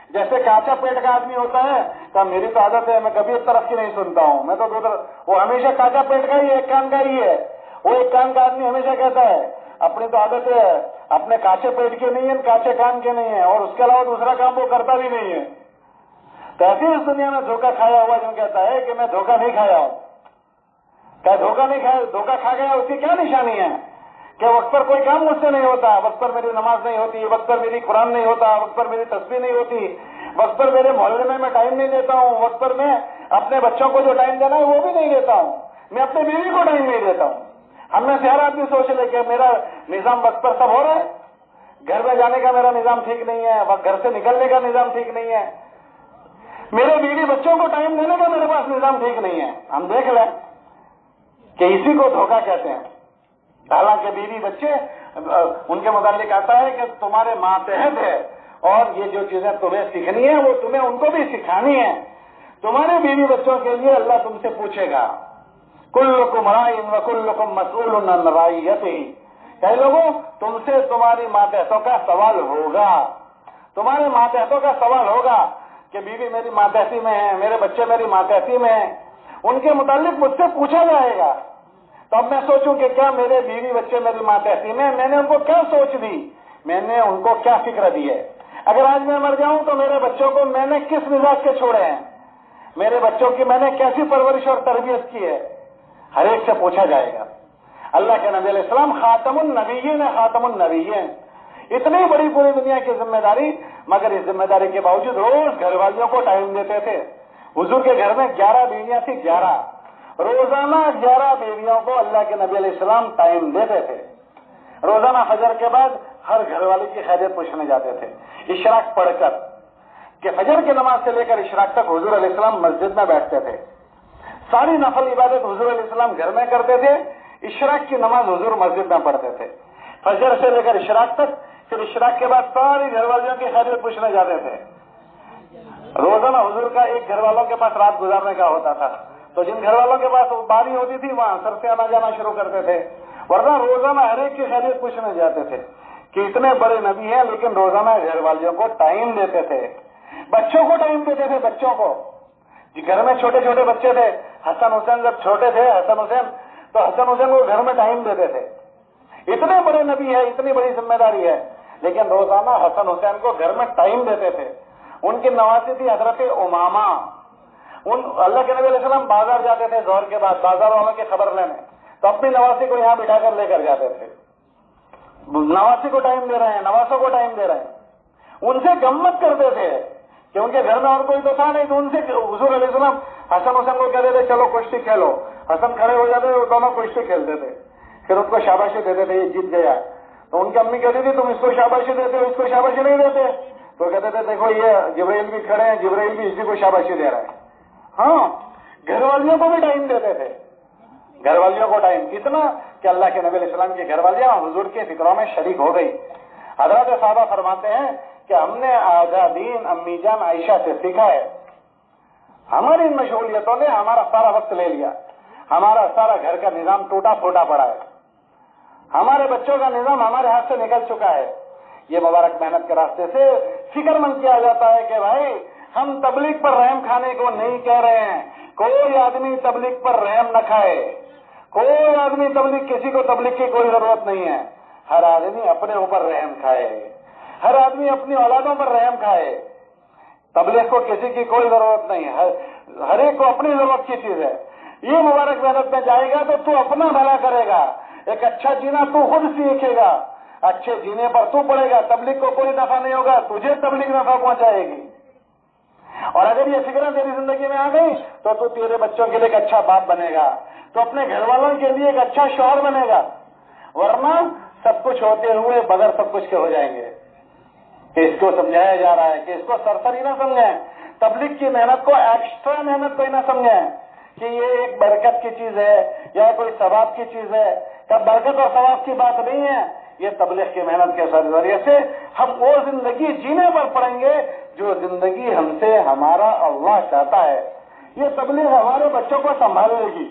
جیسے کانچا پیٹ کا آدمی ہوتا ہے کہ میری تو عادت ہے میں کبھی ایک طرف کی نہیں سنتا ہوں، میں تو دو طرف، وہ ہمیشہ کانچا پیٹ کا ہی ایک کان کا ہی ہے. وہ ایک کان کا آدمی ہمیشہ کہتا ہے اپنی تو عادت ہے، اپنے کانچے پیٹ کے نہیں ہیں، کانچے کان کے نہیں ہیں، اور اس کے علاوہ دوسرا کام وہ کرتا بھی نہیں ہے. تو ایسی اس دنیا میں دھوکہ کھایا ہوا جو کہتا ہے کہ میں دھوکہ نہیں کھایا ہوں. کیا دھوکہ نہیں کھایا؟ دھوکہ کھا گیا اس کی کیا نشانی ہے؟ کہ وقت پر کوئی کام مجھ سے نہیں ہوتا، وقت پر میری نماز نہیں ہوتی، وقت پر میری قرآن نہیں ہوتا، وقت پر میری تسبیح نہیں ہوتی، وقت پر میرے محلے میں ٹائم نہیں دیتا ہوں، وقت پر میں اپنے بچوں کو جو ٹائم دینا ہے وہ بھی نہیں دیتا ہوں، میں اپنے بیوی کو ٹائم نہیں دیتا ہوں. ہم میں سے ہر آدمی سوچ لے کہ میرا نظام وقت پر سب ہو رہا ہے، گھر میں جانے کا میرا نظام ٹھیک نہیں ہے، گھر سے نکلنے کا نظام ٹھیک نہیں ہے، میرے بیوی بچوں کو ٹائم دینے کا میرے پاس نظام ٹھیک نہیں ہے. ہم دیکھ لیں کہ اسی کو دھوکہ کہتے ہیں. حالانکہ بیوی بچے ان کے متعلق آتا ہے کہ تمہارے ماتحت ہے اور یہ جو چیزیں تمہیں سیکھنی ہے وہ تمہیں ان کو بھی سکھانی ہے. تمہارے بیوی بچوں کے لیے اللہ تم سے پوچھے گا. کلکم راعٍ وکلکم مسئول عن رعیتہ. کئی لوگوں تم سے تمہاری ماتحتوں کا سوال ہوگا، تمہارے ماتحتوں کا سوال ہوگا کہ بیوی میری ماتحتی میں ہے، میرے بچے میری ماتحتی میں ہیں، ان کے متعلق مجھ سے پوچھا جائے گا. تو اب میں سوچوں کہ کیا میرے بیوی بچے میری ماتحتی میں نے ان کو کیا سوچ دی، میں نے ان کو کیا فکر دی ہے. اگر آج میں مر جاؤں تو میرے بچوں کو میں نے کس مزاج کے چھوڑے ہیں، میرے بچوں کی میں نے کیسی پرورش اور تربیت کی ہے، ہر ایک سے پوچھا جائے گا. اللہ کے نبی علیہ السلام خاتم النبیین ہے، خاتم النبیین. اتنی بڑی پوری دنیا کی ذمہ داری، مگر اس ذمہ داری کے باوجود روز گھر والیوں کو ٹائم دیتے تھے. حضور کے گھر میں 11 بیویاں تھی، 11 روزانہ 11 بیویوں کو اللہ کے نبی علیہ السلام ٹائم دیتے تھے. روزانہ فجر کے بعد ہر گھر والے کی خیریت پوچھنے جاتے تھے اشراق پڑھ کر، کہ فجر کی نماز سے لے کر اشراق تک حضور علیہ السلام مسجد میں بیٹھتے تھے. ساری نفل عبادت حضور علیہ السلام گھر میں کرتے تھے، اشراق کی نماز حضور مسجد میں پڑھتے تھے. فجر سے لے کر اشراق تک، پھر اشراق کے بعد ساری گھر والیوں کی خیریت پوچھنے جاتے تھے. روزانہ حضور کا ایک گھر والوں کے پاس رات گزارنے کا ہوتا تھا، تو جن گھر والوں کے پاس باری ہوتی تھی وہاں سر سے آنا جانا شروع کرتے تھے. ورنہ روزانہ ہر ایک کی خیریت پوچھنے جاتے تھے کہ اتنے بڑے نبی ہیں لیکن روزانہ گھر والیوں کو ٹائم دیتے تھے. بچوں کو ٹائم دیتے تھے، بچوں کو. گھر میں چھوٹے چھوٹے بچے تھے، حسن حسین جب چھوٹے تھے، حسن حسین کو گھر میں ٹائم دیتے تھے. اتنے بڑے نبی ہے، اتنی بڑی ذمہ داری ہے، لیکن روزانہ حسن حسین کو گھر میں ٹائم دیتے تھے. ان کی نواسی تھی حضرت امامہ. اللہ کے نبی علیہ السلام بازار جاتے تھے ظہر کے بعد بازار والوں کی خبر لینے، تو اپنی نواسی کو یہاں بٹھا کر لے کر جاتے تھے. نواسی کو ٹائم دے رہے ہیں، نواسوں کو ٹائم دے رہے ہیں. ان سے گمت کرتے تھے کہ ان کے گھر میں اور کوئی تو تھا نہیں، تو ان سے حضور علیہ السلام حسن حسین کو کہتے تھے چلو کشتی کھیلو. حسن کھڑے ہو جاتے تھے، دونوں کشتی کھیلتے تھے. پھر ان کو شاباشی دیتے تھے، یہ جیت گیا. تو ان کی امی کہتی تھی تم اس کو شاباشی دیتے ہو، اس کو شاباشی نہیں دیتے. تو کہتے تھے دیکھو یہ جبرائیل بھی کھڑے ہیں، جبرائیل بھی اسی کو شاباشی دے رہا ہے. ہاں، گھر والیوں کو بھی ٹائم دیتے تھے، گھر والیوں کو ٹائم اتنا کہ اللہ کے نبی علیہ السلام کی گھر والیاں حضور کے فکروں میں شریک ہو گئی. حضرت صحابہ فرماتے ہیں کہ ہم نے آدھا دین امی جان عائشہ سے سیکھا ہے. ہماری ان مشغولیتوں نے ہمارا سارا وقت لے لیا، ہمارا سارا گھر کا نظام ٹوٹا پھوٹا پڑا ہے، ہمارے بچوں کا نظام ہمارے ہاتھ سے نکل چکا ہے. یہ مبارک محنت کے راستے سے فکر مند کیا جاتا ہے کہ بھائی ہم تبلیغ پر رحم کھانے کو نہیں کہہ رہے ہیں. کوئی آدمی تبلیغ پر رحم نہ کھائے، کوئی آدمی تبلیغ، کسی کو تبلیغ کی کوئی ضرورت نہیں ہے. ہر آدمی اپنے اوپر رحم کھائے، ہر آدمی اپنی اولادوں پر رحم کھائے. تبلیغ کو کسی کی کوئی ضرورت نہیں ہے، ہر ایک کو اپنی ضرورت کی چیز ہے. یہ مبارک محنت میں جائے گا تو تو اپنا بھلا کرے گا. ایک اچھا جینا تو خود سیکھے گا، اچھے جینے پر تو پڑے گا. تبلیغ کو کوئی نفع نہیں ہوگا، تجھے تبلیغ نفع پہنچائے گی. اور اگر یہ فکریں تیری زندگی میں آ گئی تو تو تیرے بچوں کے لیے ایک اچھا باپ بنے گا, تو اپنے گھر والوں کے لیے ایک اچھا شوہر بنے گا. ورنہ سب کچھ ہوتے ہوئے بغیر سب کچھ کے ہو جائیں گے کہ اس کو سمجھایا جا رہا ہے کہ اس کو سرسری نہ سمجھیں, تبلیغ کی محنت کو ایکسٹرا محنت کوئی نہ سمجھیں کہ یہ ایک برکت کی چیز ہے یا کوئی ثواب کی چیز ہے. تب برکت اور ثواب کی بات نہیں ہے, یہ تبلیغ کی محنت کے ذریعے سے ہم وہ زندگی جینے پر پڑیں گے جو زندگی ہم سے ہمارا اللہ چاہتا ہے. یہ تبلیغ ہمارے بچوں کو سنبھال لے گی,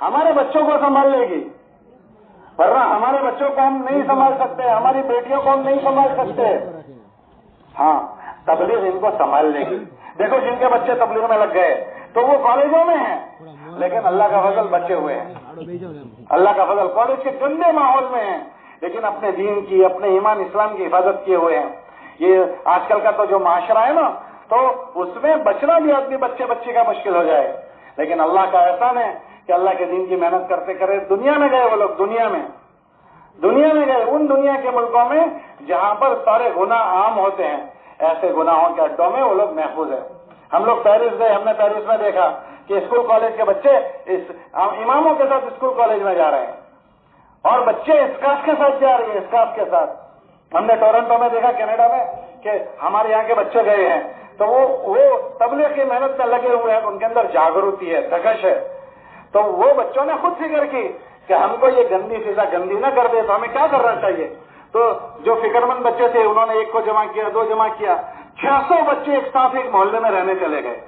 ہمارے بچوں کو سنبھال لے گی, ورنہ ہمارے بچوں کو ہم نہیں سنبھال سکتے, ہماری بیٹیوں کو ہم نہیں سنبھال سکتے. ہاں, تبلیغ ان کو سنبھال لے گی. دیکھو جن کے بچے تبلیغ میں لگ گئے تو وہ کالجوں میں ہیں, لیکن اللہ کا فضل بچے ہوئے ہیں, اللہ کا فضل کالج کے گندے ماحول میں ہیں, لیکن اپنے دین کی, اپنے ایمان اسلام کی حفاظت کیے ہوئے ہیں. یہ آج کل کا تو جو معاشرہ ہے نا, تو اس میں بچنا بھی آدمی بچے بچی کا مشکل ہو جائے. لیکن اللہ کا احسان ہے کہ اللہ کے دین کی محنت کرتے کرے دنیا میں گئے وہ لوگ, دنیا میں گئے, ان دنیا کے ملکوں میں جہاں پر سارے گناہ عام ہوتے ہیں, ایسے گناہوں کے اڈوں میں وہ لوگ محفوظ ہیں. ہم لوگ پیرس گئے, ہم نے پیرس میں دیکھا کہ اسکول کالج کے بچے اماموں کے ساتھ اسکول کالج میں جا رہے ہیں, اور بچے اسکارف کے ساتھ جا رہے ہیں, اسکارف کے ساتھ. ہم نے ٹورنٹو میں دیکھا, کینیڈا میں, کہ ہمارے یہاں کے بچے گئے ہیں تو وہ تبلیغ کی محنت میں لگے ہوئے ہیں, ان کے اندر جاگروتی ہے, دھکش ہے. تو وہ بچوں نے خود فکر کی کہ ہم کو یہ گندی فضا گندی نہ کر دے تو ہمیں کیا کرنا چاہیے. تو جو فکر مند بچے تھے انہوں نے ایک کو جمع کیا, دو جمع کیا, 600 بچے ایک ساتھ ایک محلے میں رہنے چلے گئے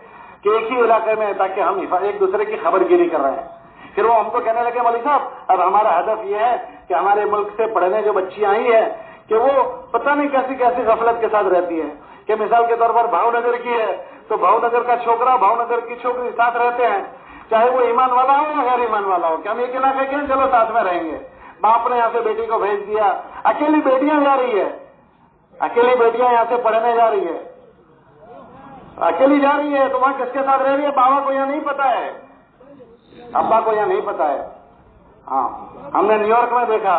کہ ایک ہی علاقے میں, تاکہ ہم ایک دوسرے کی خبر گیری کر رہے ہیں. پھر وہ ہم کو کہنے لگے مولوی صاحب اب ہمارا ہدف یہ ہے کہ ہمارے ملک سے پڑھنے جو بچیاں آئی ہیں کہ وہ پتہ نہیں کیسی کیسی غفلت کے ساتھ رہتی ہے, کہ مثال کے طور پر بھاؤ نگر کی ہے تو بھاؤ نگر کا چھوکرا بھاؤ نگر کی چھوکری ساتھ رہتے ہیں, چاہے وہ ایمان والا ہو یا غیر ایمان والا ہو, کہ ہم ایک علاقے کے ہیں چلو ساتھ میں رہیں گے. باپ نے یہاں سے بیٹی کو بھیج دیا, اکیلی بیٹیاں جا رہی ہے, اکیلی بیٹیاں یہاں سے پڑھنے جا رہی ہے, اکیلی جا رہی ہے, تو وہاں کس کے ساتھ رہ رہی ہے, بابا کو یہاں نہیں پتا ہے, ابا کو یہاں نہیں پتا ہے. ہاں, ہم نے نیو یارک میں دیکھا,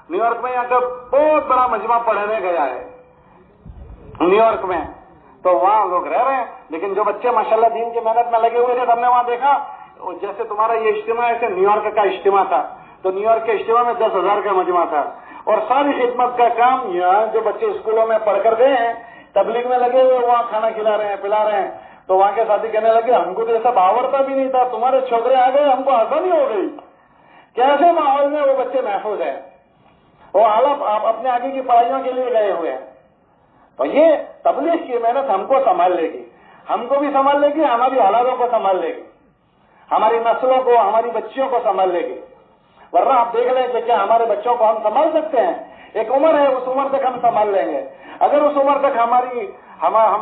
نیو یارک میں یہاں کا بہت بڑا مجمع پڑھنے گیا ہے نیو یارک میں, تو وہاں لوگ رہ رہے ہیں, لیکن جو بچے ماشاءاللہ دین کی محنت میں لگے ہوئے تھے, ہم نے وہاں دیکھا جیسے تمہارا یہ اجتماع ایسے نیو یارک کا اجتماع تھا, تو نیو یارک کے اجتماع میں 10,000 کا مجمع تھا, اور ساری خدمت کا کام یہاں جو بچے اسکولوں میں پڑھ کر گئے ہیں تبلیغ میں لگے ہوئے وہاں کھانا کھلا رہے ہیں, پلا رہے ہیں. تو وہاں کے ساتھی کہنے لگے ہم کو تو ایسا باورتا بھی نہیں تھا, تمہارے چھوکرے آ گئے ہم کو آسانی ہو گئی. کیسے ماحول میں وہ بچے محفوظ ہیں, وہ اپنے آگے کی پڑھائیوں کے لیے گئے ہوئے ہیں. تو یہ تبلیغ کی محنت ہم کو سنبھال لے گی, ہم کو بھی سنبھال لے گی, ہماری اولادوں کو سنبھال لے گی, ہماری نسلوں کو, ہماری بچیوں کو سنبھال لے گی. ورنہ آپ دیکھ لیں کہ کیا ہمارے بچوں کو ہم سنبھال سکتے ہیں؟ ایک عمر ہے, اس عمر تک ہم سنبھال لیں گے. اگر اس عمر تک ہم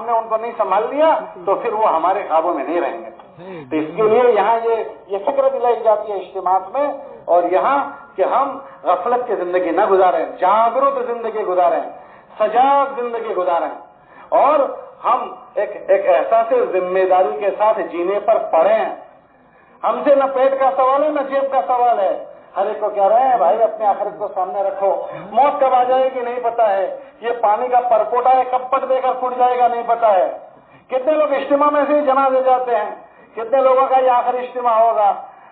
نے ان کو نہیں سنبھال لیا تو پھر وہ ہمارے خوابوں میں نہیں رہیں گے. تو اس کے لیے یہاں یہ فکر دلائی جاتی ہے اجتماعات میں, اور یہاں کہ ہم غفلت کی زندگی نہ گزاریں, جاگرت زندگی گزاریں, سجاد زندگی گزاریں, اور ہم ایک احساس ذمہ داری کے ساتھ جینے پر پڑیں. ہم سے نہ پیٹ کا سوال ہے نہ جیب کا سوال ہے. ہر ایک کو کہہ رہے ہیں بھائی اپنے آخرت کو سامنے رکھو, موت کب آ جائے گی نہیں پتا ہے, یہ پانی کا پرپوٹا ہے کب پٹ دے کر پھٹ جائے گا نہیں پتا ہے. کتنے لوگ اجتماع میں سے ہی جنازے جاتے ہیں, کتنے لوگوں کا یہ آخری اجتماع ہوگا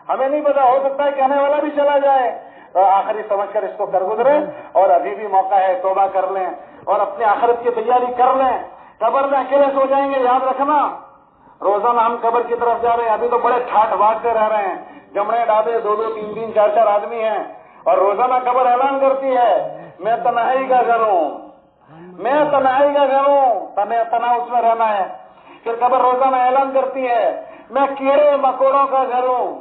ہمیں نہیں پتا, ہو سکتا ہے کہنے والا بھی چلا جائے. آخری سمجھ کر اس کو کر گزرے, اور ابھی بھی موقع ہے, توبہ کر لیں اور اپنے آخرت کی تیاری کر لیں. قبر میں اکیلے سو جائیں گے, یاد رکھنا. روزانہ ہم قبر کی طرف جا رہے ہیں, ابھی تو بڑے ٹھاٹ باٹ سے رہ رہے ہیں, جمڑے ڈابے 2-2, 3-3, 4-4 آدمی ہیں, اور روزانہ قبر اعلان کرتی ہے میں تنہائی کا گھر ہوں, میں تنہائی کا گھر ہوں, تنہا اس میں رہنا ہے. پھر قبر روزانہ اعلان کرتی ہے میں کیڑے مکوڑوں کا گھر ہوں,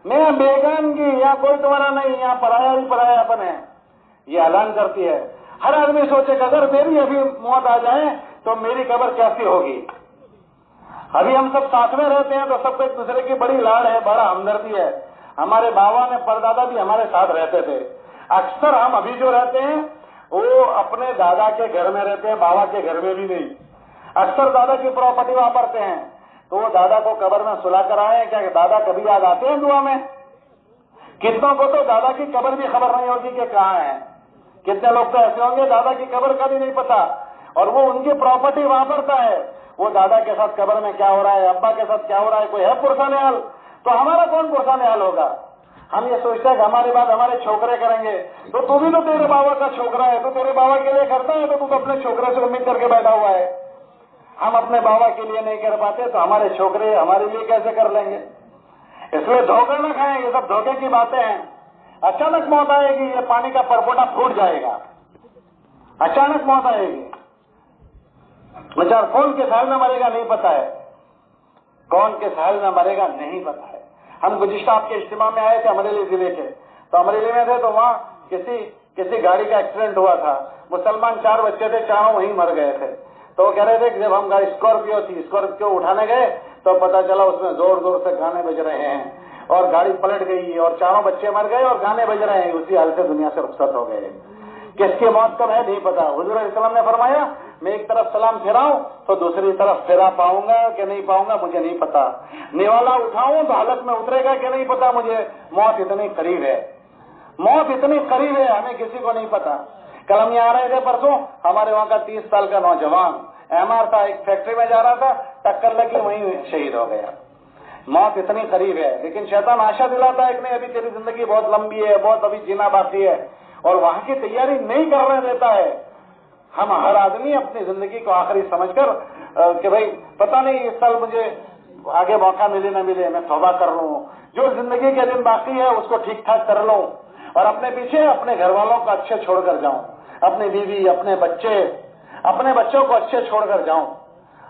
میں بیگانگی, یہاں کوئی تمہارا نہیں, یہاں پرایا ہی پرایا اپن ہے. یہ اعلان کرتی ہے. ہر آدمی سوچے کہ اگر میری ابھی موت آ جائے تو میری قبر کیسی ہوگی. ابھی ہم سب ساتھ میں رہتے ہیں تو سب کو ایک دوسرے کی بڑی لاڑ ہے, بڑا ہمدردی ہے. ہمارے بابا نے پردادا بھی ہمارے ساتھ رہتے تھے. اکثر ہم ابھی جو رہتے ہیں وہ اپنے دادا کے گھر میں رہتے ہیں, بابا کے گھر میں بھی نہیں. اکثر دادا کی پراپرٹی واپرتے ہیں, تو وہ دادا کو قبر میں سلا کر آئے ہیں. کیا کہ دادا کبھی یاد آتے ہیں دعا میں؟ کتنوں کو تو دادا کی قبر بھی خبر نہیں ہوگی کہ کہاں ہے. کتنے لوگ تو ایسے ہوں گے دادا کی قبر کا بھی نہیں پتا. اور وہ ان کی پراپرٹی واپرتا ہے. وہ دادا کے ساتھ قبر میں کیا ہو رہا ہے, ابا کے ساتھ کیا ہو رہا ہے, کوئی ہے پرسان حال؟ تو ہمارا کون پرسان حال ہوگا؟ ہم یہ سوچتے ہیں کہ ہماری بات ہمارے چھوکرے کریں گے. تو بھی تو تیرے بابا کا چھوکرا ہے, تو تیرے بابا کے لیے کرتا ہے, تو اپنے چھوکرے سے امید کر کے بیٹھا ہوا ہے. ہم اپنے بابا کے لیے نہیں کر پاتے تو ہمارے چھوکرے ہمارے لیے کیسے کر لیں گے؟ اس لیے دھوکہ نہ کھائیں, یہ سب دھوکے کی باتیں ہیں. اچانک موت آئے گی, یہ پانی کا پرپوٹا پھوٹ جائے گا, اچانک موت آئے گی. بیچارہ کون کے سال میں مرے گا نہیں پتا ہے, کون کے سال میں مرے گا نہیں پتا ہے. ہم گزشتہ آپ کے اجتماع میں آئے تھے امریلی ضلع کے, تو امریلی میں تھے تو وہاں کسی گاڑی کا ایکسیڈنٹ ہوا تھا. مسلمان 4 بچے تھے, چاروں وہیں مر گئے تھے. تو وہ کہہ رہے تھے کہ جب ہم گاڑی اسکارپیو تھی, اسکارپیو اٹھانے گئے تو پتا چلا اس میں زور زور سے گانے بج رہے ہیں اور گاڑی پلٹ گئی اور چاروں بچے مر گئے اور گانے بج رہے ہیں. اسی حال سے دنیا سے رخصت ہو گئے. کس کی موت کب ہے نہیں پتا. حضور علیہ السلام نے فرمایا میں ایک طرف سلام پھیراؤں تو دوسری طرف پھیرا پاؤں گا کہ نہیں پاؤں گا مجھے نہیں پتا. نوالا اٹھاؤں تو حالت میں اترے گا کہ نہیں پتا مجھے. موت اتنی قریب ہے, موت اتنی قریب ہے, ہمیں کسی کو نہیں پتا. کل ہم یہاں آ رہے تھے پرسوں, ہمارے وہاں کا 30 سال کا نوجوان MR تھا, ایک فیکٹری میں جا رہا تھا, ٹکر لگی, وہیں شہید ہو گیا. موت اتنی قریب ہے. لیکن شیطان آشا دلاتا ہے کہ نہیں ابھی تیری زندگی بہت لمبی ہے, بہت ابھی جینا باقی ہے, اور وہاں کی تیاری نہیں کرنے دیتا ہے. ہم ہر آدمی اپنی زندگی کو آخری سمجھ کر کہ بھائی پتہ نہیں اس سال مجھے آگے موقع ملے نہ ملے, میں توبہ کر لوں, جو زندگی کے دن باقی ہے اس کو ٹھیک ٹھاک کر لوں, اور اپنے پیچھے اپنے گھر والوں کو اچھے چھوڑ کر جاؤں, اپنی بیوی, اپنے بچوں کو اچھے چھوڑ کر جاؤں.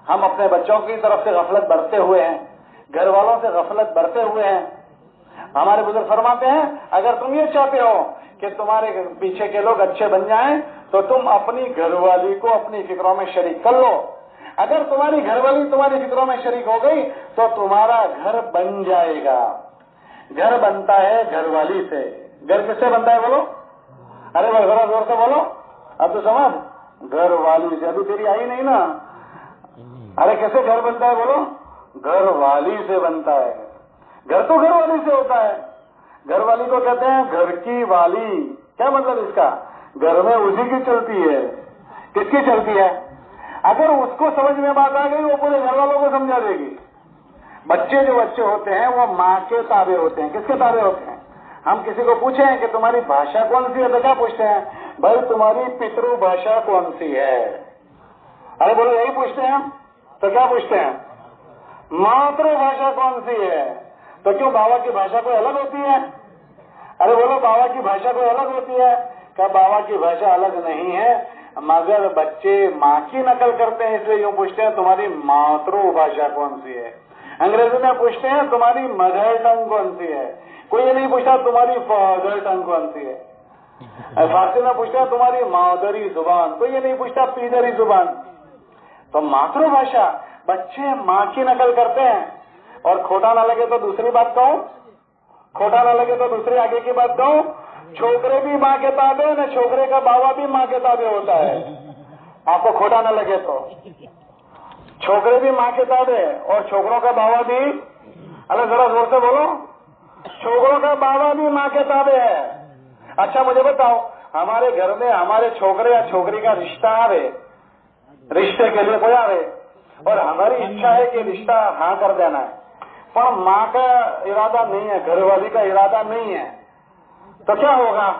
ہم اپنے بچوں کی طرف سے غفلت برتے ہوئے ہیں, گھر والوں سے غفلت برتے ہوئے ہیں. ہمارے بزرگ فرماتے ہیں اگر تم یہ چاہتے ہو کہ تمہارے پیچھے کے لوگ اچھے بن جائیں تو تم اپنی گھر والی کو اپنی فکروں میں شریک کر لو. اگر تمہاری گھر والی تمہاری فکروں میں شریک ہو گئی تو تمہارا گھر بن جائے گا. گھر بنتا ہے گھر والی سے. گھر کس سے بنتا ہے بولو؟ ارے بھائی ذرا زور سے بولو. اب تو سمجھ, گھر والی سے. ابھی تیری آئی نہیں نا. ارے کیسے گھر بنتا ہے بولو؟ گھر والی سے بنتا ہے. گھر تو گھر والی سے ہوتا ہے. گھر والی کو کہتے ہیں گھر کی والی. کیا مطلب اس کا؟ گھر میں اسی کی چلتی ہے. کس کی چلتی ہے؟ اگر اس کو سمجھ میں بات آ گئی وہ پورے گھر والوں کو سمجھا دے گی. بچے جو بچے ہوتے ہیں وہ ماں کے تابع ہوتے ہیں. کس کے تابع ہوتے ہیں؟ ہم کسی کو پوچھیں کہ تمہاری بھاشا کون سی ہے تو کیا پوچھتے ہیں؟ بھائی تمہاری پترو بھاشا کون سی ہے؟ ارے بولو یہی پوچھتے ہیں ہم. تو کیا پوچھتے ہیں؟ ماتر بھاشا کون سی ہے. تو کیوں بابا کی بھاشا کوئی الگ ہوتی ہے؟ ارے بولو بابا کی بھاشا کوئی الگ ہوتی ہے. کہ بابا کی بھاشا الگ نہیں ہے, مگر بچے ماں کی نقل کرتے ہیں اس لیے یوں پوچھتے ہیں تمہاری ماترو بھاشا کون سی ہے. انگریزی میں پوچھتے ہیں تمہاری مدر ٹنگ کون سی ہے. کوئی یہ نہیں پوچھتا تمہاری فادر ٹنگ کون سی ہے. فارسی میں پوچھتے ہیں تمہاری مادری زبان. کوئی یہ نہیں پوچھتا پیدری زبان. تو ماترو بھاشا, بچے ماں کی نقل کرتے ہیں. اور کھوٹا نہ لگے تو دوسری بات کہوں, کھوٹا نہ لگے تو دوسری آگے کی بات کہوں, چھوکرے بھی ماں کے تابع نہ چھوکرے کا بابا بھی ماں کے تابع ہوتا ہے. آپ کو کھوٹا نہ لگے تو چھوکرے بھی ماں کے تابع اور چھوکروں کا بابا بھی. ارے ذرا زور سے بولو, چھوکروں کا بابا بھی ماں کے تابع ہے. اچھا مجھے بتاؤ, ہمارے گھر میں ہمارے چھوکرے یا چھوکری کا رشتہ آوے, رشتے کے لیے کوئی آوے, اور ہماری اچھا ہے کہ رشتہ ہاں کر دینا ہے, پر ماں کا ارادہ نہیں ہے, گھر والی کا ارادہ نہیں ہے, تو کیا ہوگا؟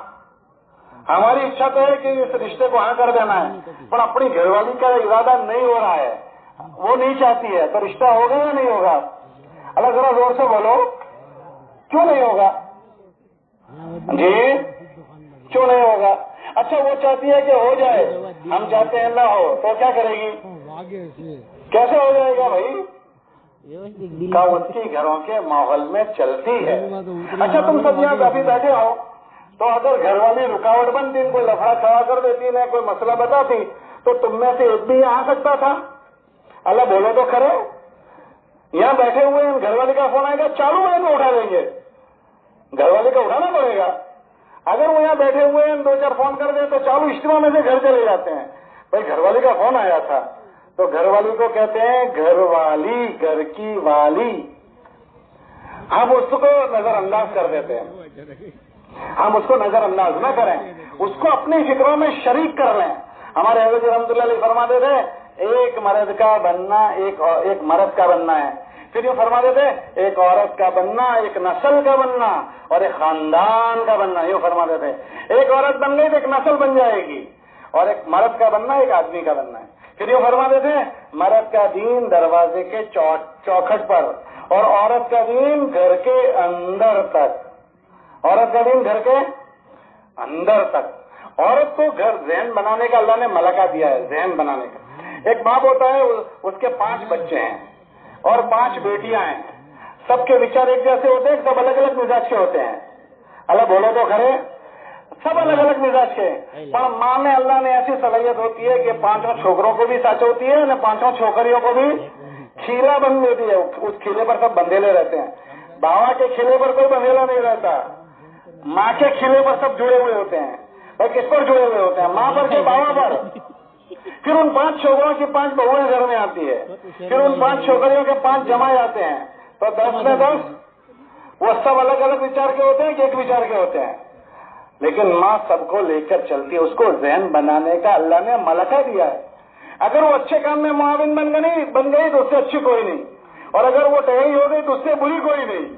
ہماری اچھا تو ہے کہ اس رشتے کو ہاں کر دینا ہے, پر اپنی گھر والی کا ارادہ نہیں ہو رہا ہے, وہ نہیں چاہتی ہے, تو رشتہ ہوگا یا نہیں ہوگا؟ اللہ ذرا زور سے بولو, کیوں نہیں ہوگا؟ جی کیوں نہیں ہوگا؟ اچھا وہ چاہتی ہے کہ ہو جائے, ہم چاہتے ہیں نہ ہو, تو کیا کرے گی؟ کیسے ہو جائے گا بھائی؟ اس کی گھروں کے ماحول میں چلتی ہے. اچھا تم سب یہاں کافی بیٹھے ہو, تو اگر گھر والی رکاوٹ بنتی, کوئی لفڑا کھڑا کر دیتی, نہ کوئی مسئلہ بتاتی, تو تم میں سے ایک بھی آ سکتا تھا. اللہ بولو تو کرے. یہاں بیٹھے ہوئے ہیں, گھر والے کا فون آئے گا, چالو منٹ میں اٹھا دیں گے. گھر والے کا اٹھانا پڑے گا. اگر وہ یہاں بیٹھے ہوئے ہیں 2-4 فون کر دیں تو چالو اجتماع میں سے گھر چلے جاتے ہیں. بھائی گھر والے کا فون آیا تھا, تو گھر والی کو کہتے ہیں گھر والی, گھر کی والی. ہم اس کو نظر انداز کر دیتے ہیں. ہم اس کو نظر انداز نہ کریں, اس کو اپنی فکروں میں شریک کر لیں. ہمارے حضرت رحمۃ اللہ علیہ فرماتے تھے ایک مرد کا بننا ایک مرد کا بننا ہے، پھر یہ فرماتے تھے ایک عورت کا بننا، ایک نسل کا بننا اور ایک خاندان کا بننا، یہ فرماتے تھے ایک عورت بن گئی تو ایک نسل بن جائے گی، اور ایک مرد کا بننا ایک آدمی کا بننا ہے۔ پھر یہ فرماتے تھے مرد کا دین دروازے کے چوکھٹ پر اور عورت کا دین گھر کے اندر تک، عورت کا دین گھر کے اندر تک۔ عورت کو گھر ذہن بنانے کا اللہ نے ملکہ دیا ہے، ذہن بنانے کا۔ ایک باپ ہوتا ہے، اس کے 5 بچے ہیں اور 5 بیٹیاں ہیں، سب کے وچار ایک جیسے ہوتے ہیں، سب الگ الگ مزاج کے ہوتے ہیں، الگ بولو تو کھڑے، سب الگ الگ مزاج کے، پر ماں میں اللہ نے ایسی صلاحیت ہوتی ہے کہ 5 چھوکروں کو بھی سچ ہوتی ہے اور 5 چھوکریوں کو بھی کھیلا بند دیتی ہے، اس کھیلے پر سب بندھیلے رہتے ہیں۔ باوا کے کھیلے پر کوئی بندھیلا نہیں رہتا، ماں کے کھیلے پر سب جڑے ہوئے ہوتے ہیں۔ بھائی کس پر جڑے ہوئے ہوتے ہیں؟ ماں پر کے باوا پر۔ پھر ان 5 چھوکروں کی 5 بہویں گھر میں آتی ہے، پھر ان 5 چھوکریوں کے 5 جمائے آتے ہیں، تو 10 میں 10، وہ سب الگ الگ وچار کے ہوتے ہیں کہ ایک وچار کے ہوتے ہیں، لیکن ماں سب کو لے کر چلتی ہے۔ اس کو ذہن بنانے کا اللہ نے ملکہ دیا ہے۔ اگر وہ اچھے کام میں معاون بن گئی تو اس سے اچھی کوئی نہیں، اور اگر وہ ٹہری ہو گئی تو اس سے بری کوئی نہیں۔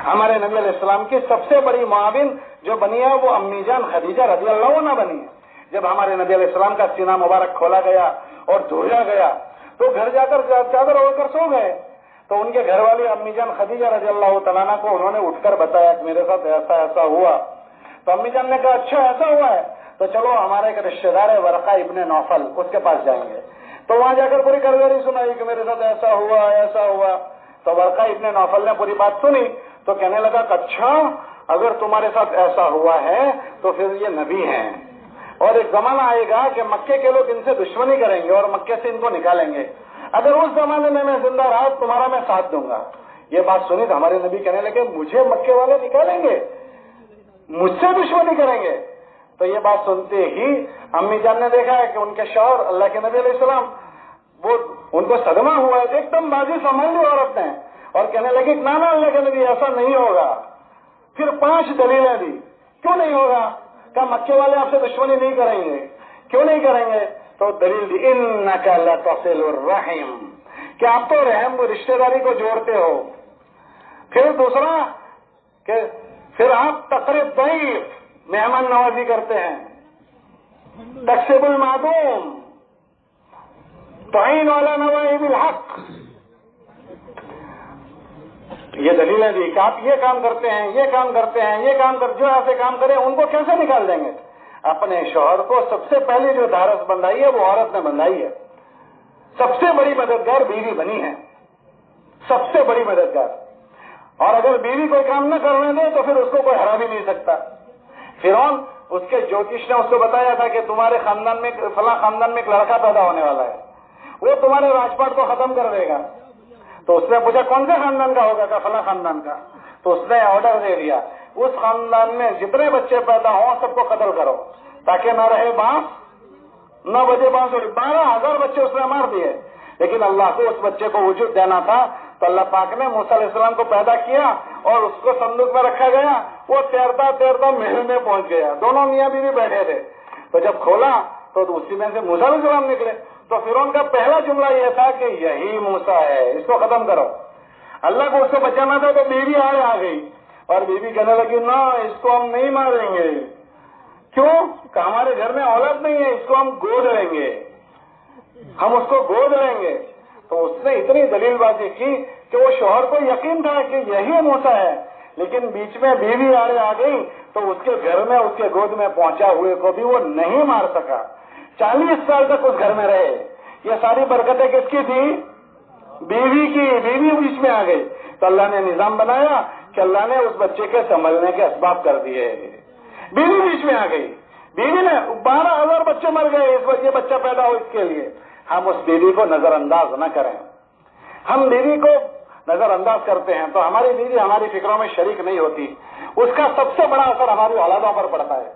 ہمارے نبی علیہ السلام کی سب سے بڑی معاون جو بنی ہے وہ امی جان خدیجہ رضی اللہ عنہا بنی ہے۔ جب ہمارے نبی علیہ السلام کا سینہ مبارک کھولا گیا اور دھویا گیا تو گھر جا کر چادر اوڑھ کر سو گئے، تو ان کے گھر والی امی جان خدیجہ رضی اللہ تعالیٰ عنہا کو انہوں نے اٹھ کر بتایا کہ میرے ساتھ ایسا ایسا ہوا۔ تو امی جان نے کہا اچھا ایسا ہوا ہے تو چلو ہمارے ایک رشتے دار ہے ورقہ ابن نوفل، اس کے پاس جائیں گے۔ تو وہاں جا کر پوری کاروباری سنائی کہ میرے ساتھ ایسا ہوا ایسا ہوا۔ تو ورقہ ابن نوفل نے پوری بات سنی تو کہنے لگا کہ اچھا اگر تمہارے ساتھ ایسا ہوا ہے تو پھر یہ نبی ہیں، اور ایک زمانہ آئے گا کہ مکے کے لوگ ان سے دشمنی کریں گے اور مکے سے ان کو نکالیں گے، اگر اس زمانے میں زندہ رہا تمہارا میں ساتھ دوں گا۔ یہ بات سنی تو ہمارے نبی کہنے لگے مجھے مکے والے نکالیں گے، مجھ سے دشمنی کریں گے؟ تو یہ بات سنتے ہی امی جان نے دیکھا ہے کہ ان کے شوہر اللہ کے نبی علیہ السلام وہ ان کو صدمہ ہوا ہے، ایک دم بازی سنبھال لی عورت نے اور کہنے لگی نانا اللہ کے نبی ایسا نہیں ہوگا۔ پھر 5 دلیلیں دی کیوں نہیں ہوگا، کہ مکے والے آپ سے دشمنی نہیں کریں گے۔ کیوں نہیں کریں گے؟ تو دلیل دی انک لتصل الرحم، کہ آپ تو رحم رشتہ داری کو جوڑتے ہو۔ پھر دوسرا کہ پھر آپ تقریب ضعیف مہمان نوازی کرتے ہیں، تکسب المعدوم، تعین علی نوائب الحق۔ یہ دلیلیں دی کہ آپ یہ کام کرتے ہیں، یہ کام کرتے ہیں، یہ کام جو ایسے کام کریں ان کو کیسے نکال دیں گے؟ اپنے شوہر کو سب سے پہلی جو دھارس بندھائی ہے وہ عورت نے بندھائی ہے۔ سب سے بڑی مددگار بیوی بنی ہے، سب سے بڑی مددگار، اور اگر بیوی کوئی کام نہ کرنے دے تو پھر اس کو کوئی ہرا بھی نہیں سکتا۔ فرعون اس کے جوتش نے اس کو بتایا تھا کہ تمہارے خاندان میں فلاں خاندان میں ایک لڑکا پیدا ہونے والا ہے، وہ تمہارے راجپاٹ کو ختم کر دے گا۔ تو اس نے پوچھا کون سے خاندان کا ہوگا؟ کہ فلاں خاندان کا۔ تو اس نے آرڈر دے دیا اس خاندان میں جتنے بچے پیدا ہوں سب کو قتل کرو تاکہ نہ رہے بانس نہ بجے بانسری۔ 12,000 بچے اس نے مار دیے، لیکن اللہ کو اس بچے کو وجود دینا تھا تو اللہ پاک نے موسیٰ علیہ السلام کو پیدا کیا اور اس کو صندوق میں رکھا گیا۔ وہ تیرتا تیرتا محل میں پہنچ گیا، دونوں میاں بیوی بیٹھے تھے، تو جب کھولا تو اسی میں سے موسیٰ علیہ السلام نکلے۔ تو فرعون کا پہلا جملہ یہ تھا کہ یہی موسیٰ ہے، اس کو ختم کرو۔ اللہ کو اس سے بچانا تھا تو بیوی آ گئی اور بیوی کہنے لگی نہ اس کو ہم نہیں ماریں گے۔ کیوں؟ کہ ہمارے گھر میں اولاد نہیں ہے، اس کو ہم گود لیں گے، ہم اس کو گود لیں گے۔ تو اس نے اتنی دلیل بازی کی کہ وہ شوہر کو یقین تھا کہ یہی موسیٰ ہے، لیکن بیچ میں بیوی آ گئی تو اس کے گھر میں اس کے گود میں پہنچا ہوئے کو بھی وہ نہیں مار سکا۔ 40 سال تک اس گھر میں رہے۔ یہ ساری برکتیں کس کی تھی؟ بیوی کی۔ بیوی بیچ میں آ گئی تو اللہ نے نظام بنایا کہ اللہ نے اس بچے کے سنبھلنے کے اسباب کر دیے۔ بیوی بیچ میں آ گئی، بیوی نے 12,000 بچے مر گئے اس وجہ بچہ پیدا ہو اس کے لیے۔ ہم اس بیوی کو نظر انداز نہ کریں۔ ہم بیوی کو نظر انداز کرتے ہیں تو ہماری بیوی ہماری فکروں میں شریک نہیں ہوتی، اس کا سب سے بڑا اثر ہماری اولادوں پر پڑتا ہے۔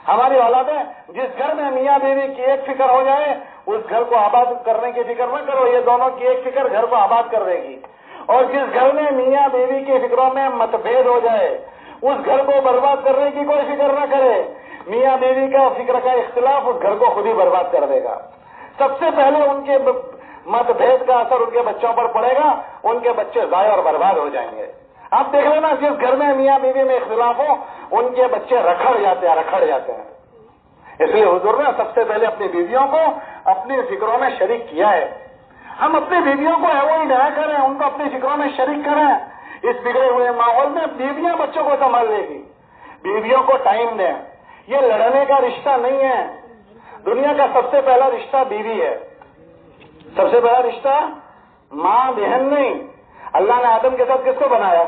ہماری اولادیں جس گھر میں میاں بیوی کی ایک فکر ہو جائے اس گھر کو آباد کرنے کی فکر نہ کرو، یہ دونوں کی ایک فکر گھر کو آباد کر دے گی۔ اور جس گھر میں میاں بیوی کی فکروں میں مت بھید ہو جائے اس گھر کو برباد کرنے کی کوئی فکر نہ کرے، میاں بیوی کا فکر کا اختلاف اس گھر کو خود ہی برباد کر دے گا. سب سے پہلے ان کے مت بھید کا اثر ان کے بچوں پر پڑے گا, ان کے بچے ضائع اور برباد ہو جائیں گے. آپ دیکھ لینا, جس گھر میں میاں بیوی میں اختلاف ہو ان کے بچے رکھڑ جاتے ہیں. اس لیے حضور نے سب سے پہلے اپنی بیویوں کو اپنی فکروں میں شریک کیا ہے. ہم اپنی بیویوں کو اوائڈ نہ کریں, ان کو اپنی فکروں میں شریک کریں. اس بگڑے ہوئے ماحول میں بیویاں بچوں کو سنبھال لے گی. بیویوں کو ٹائم دیں. یہ لڑنے کا رشتہ نہیں ہے. دنیا کا سب سے پہلا رشتہ بیوی ہے. سب سے پہلا رشتہ ماں بہن نہیں. اللہ نے آدم کے ساتھ کس کو بنایا؟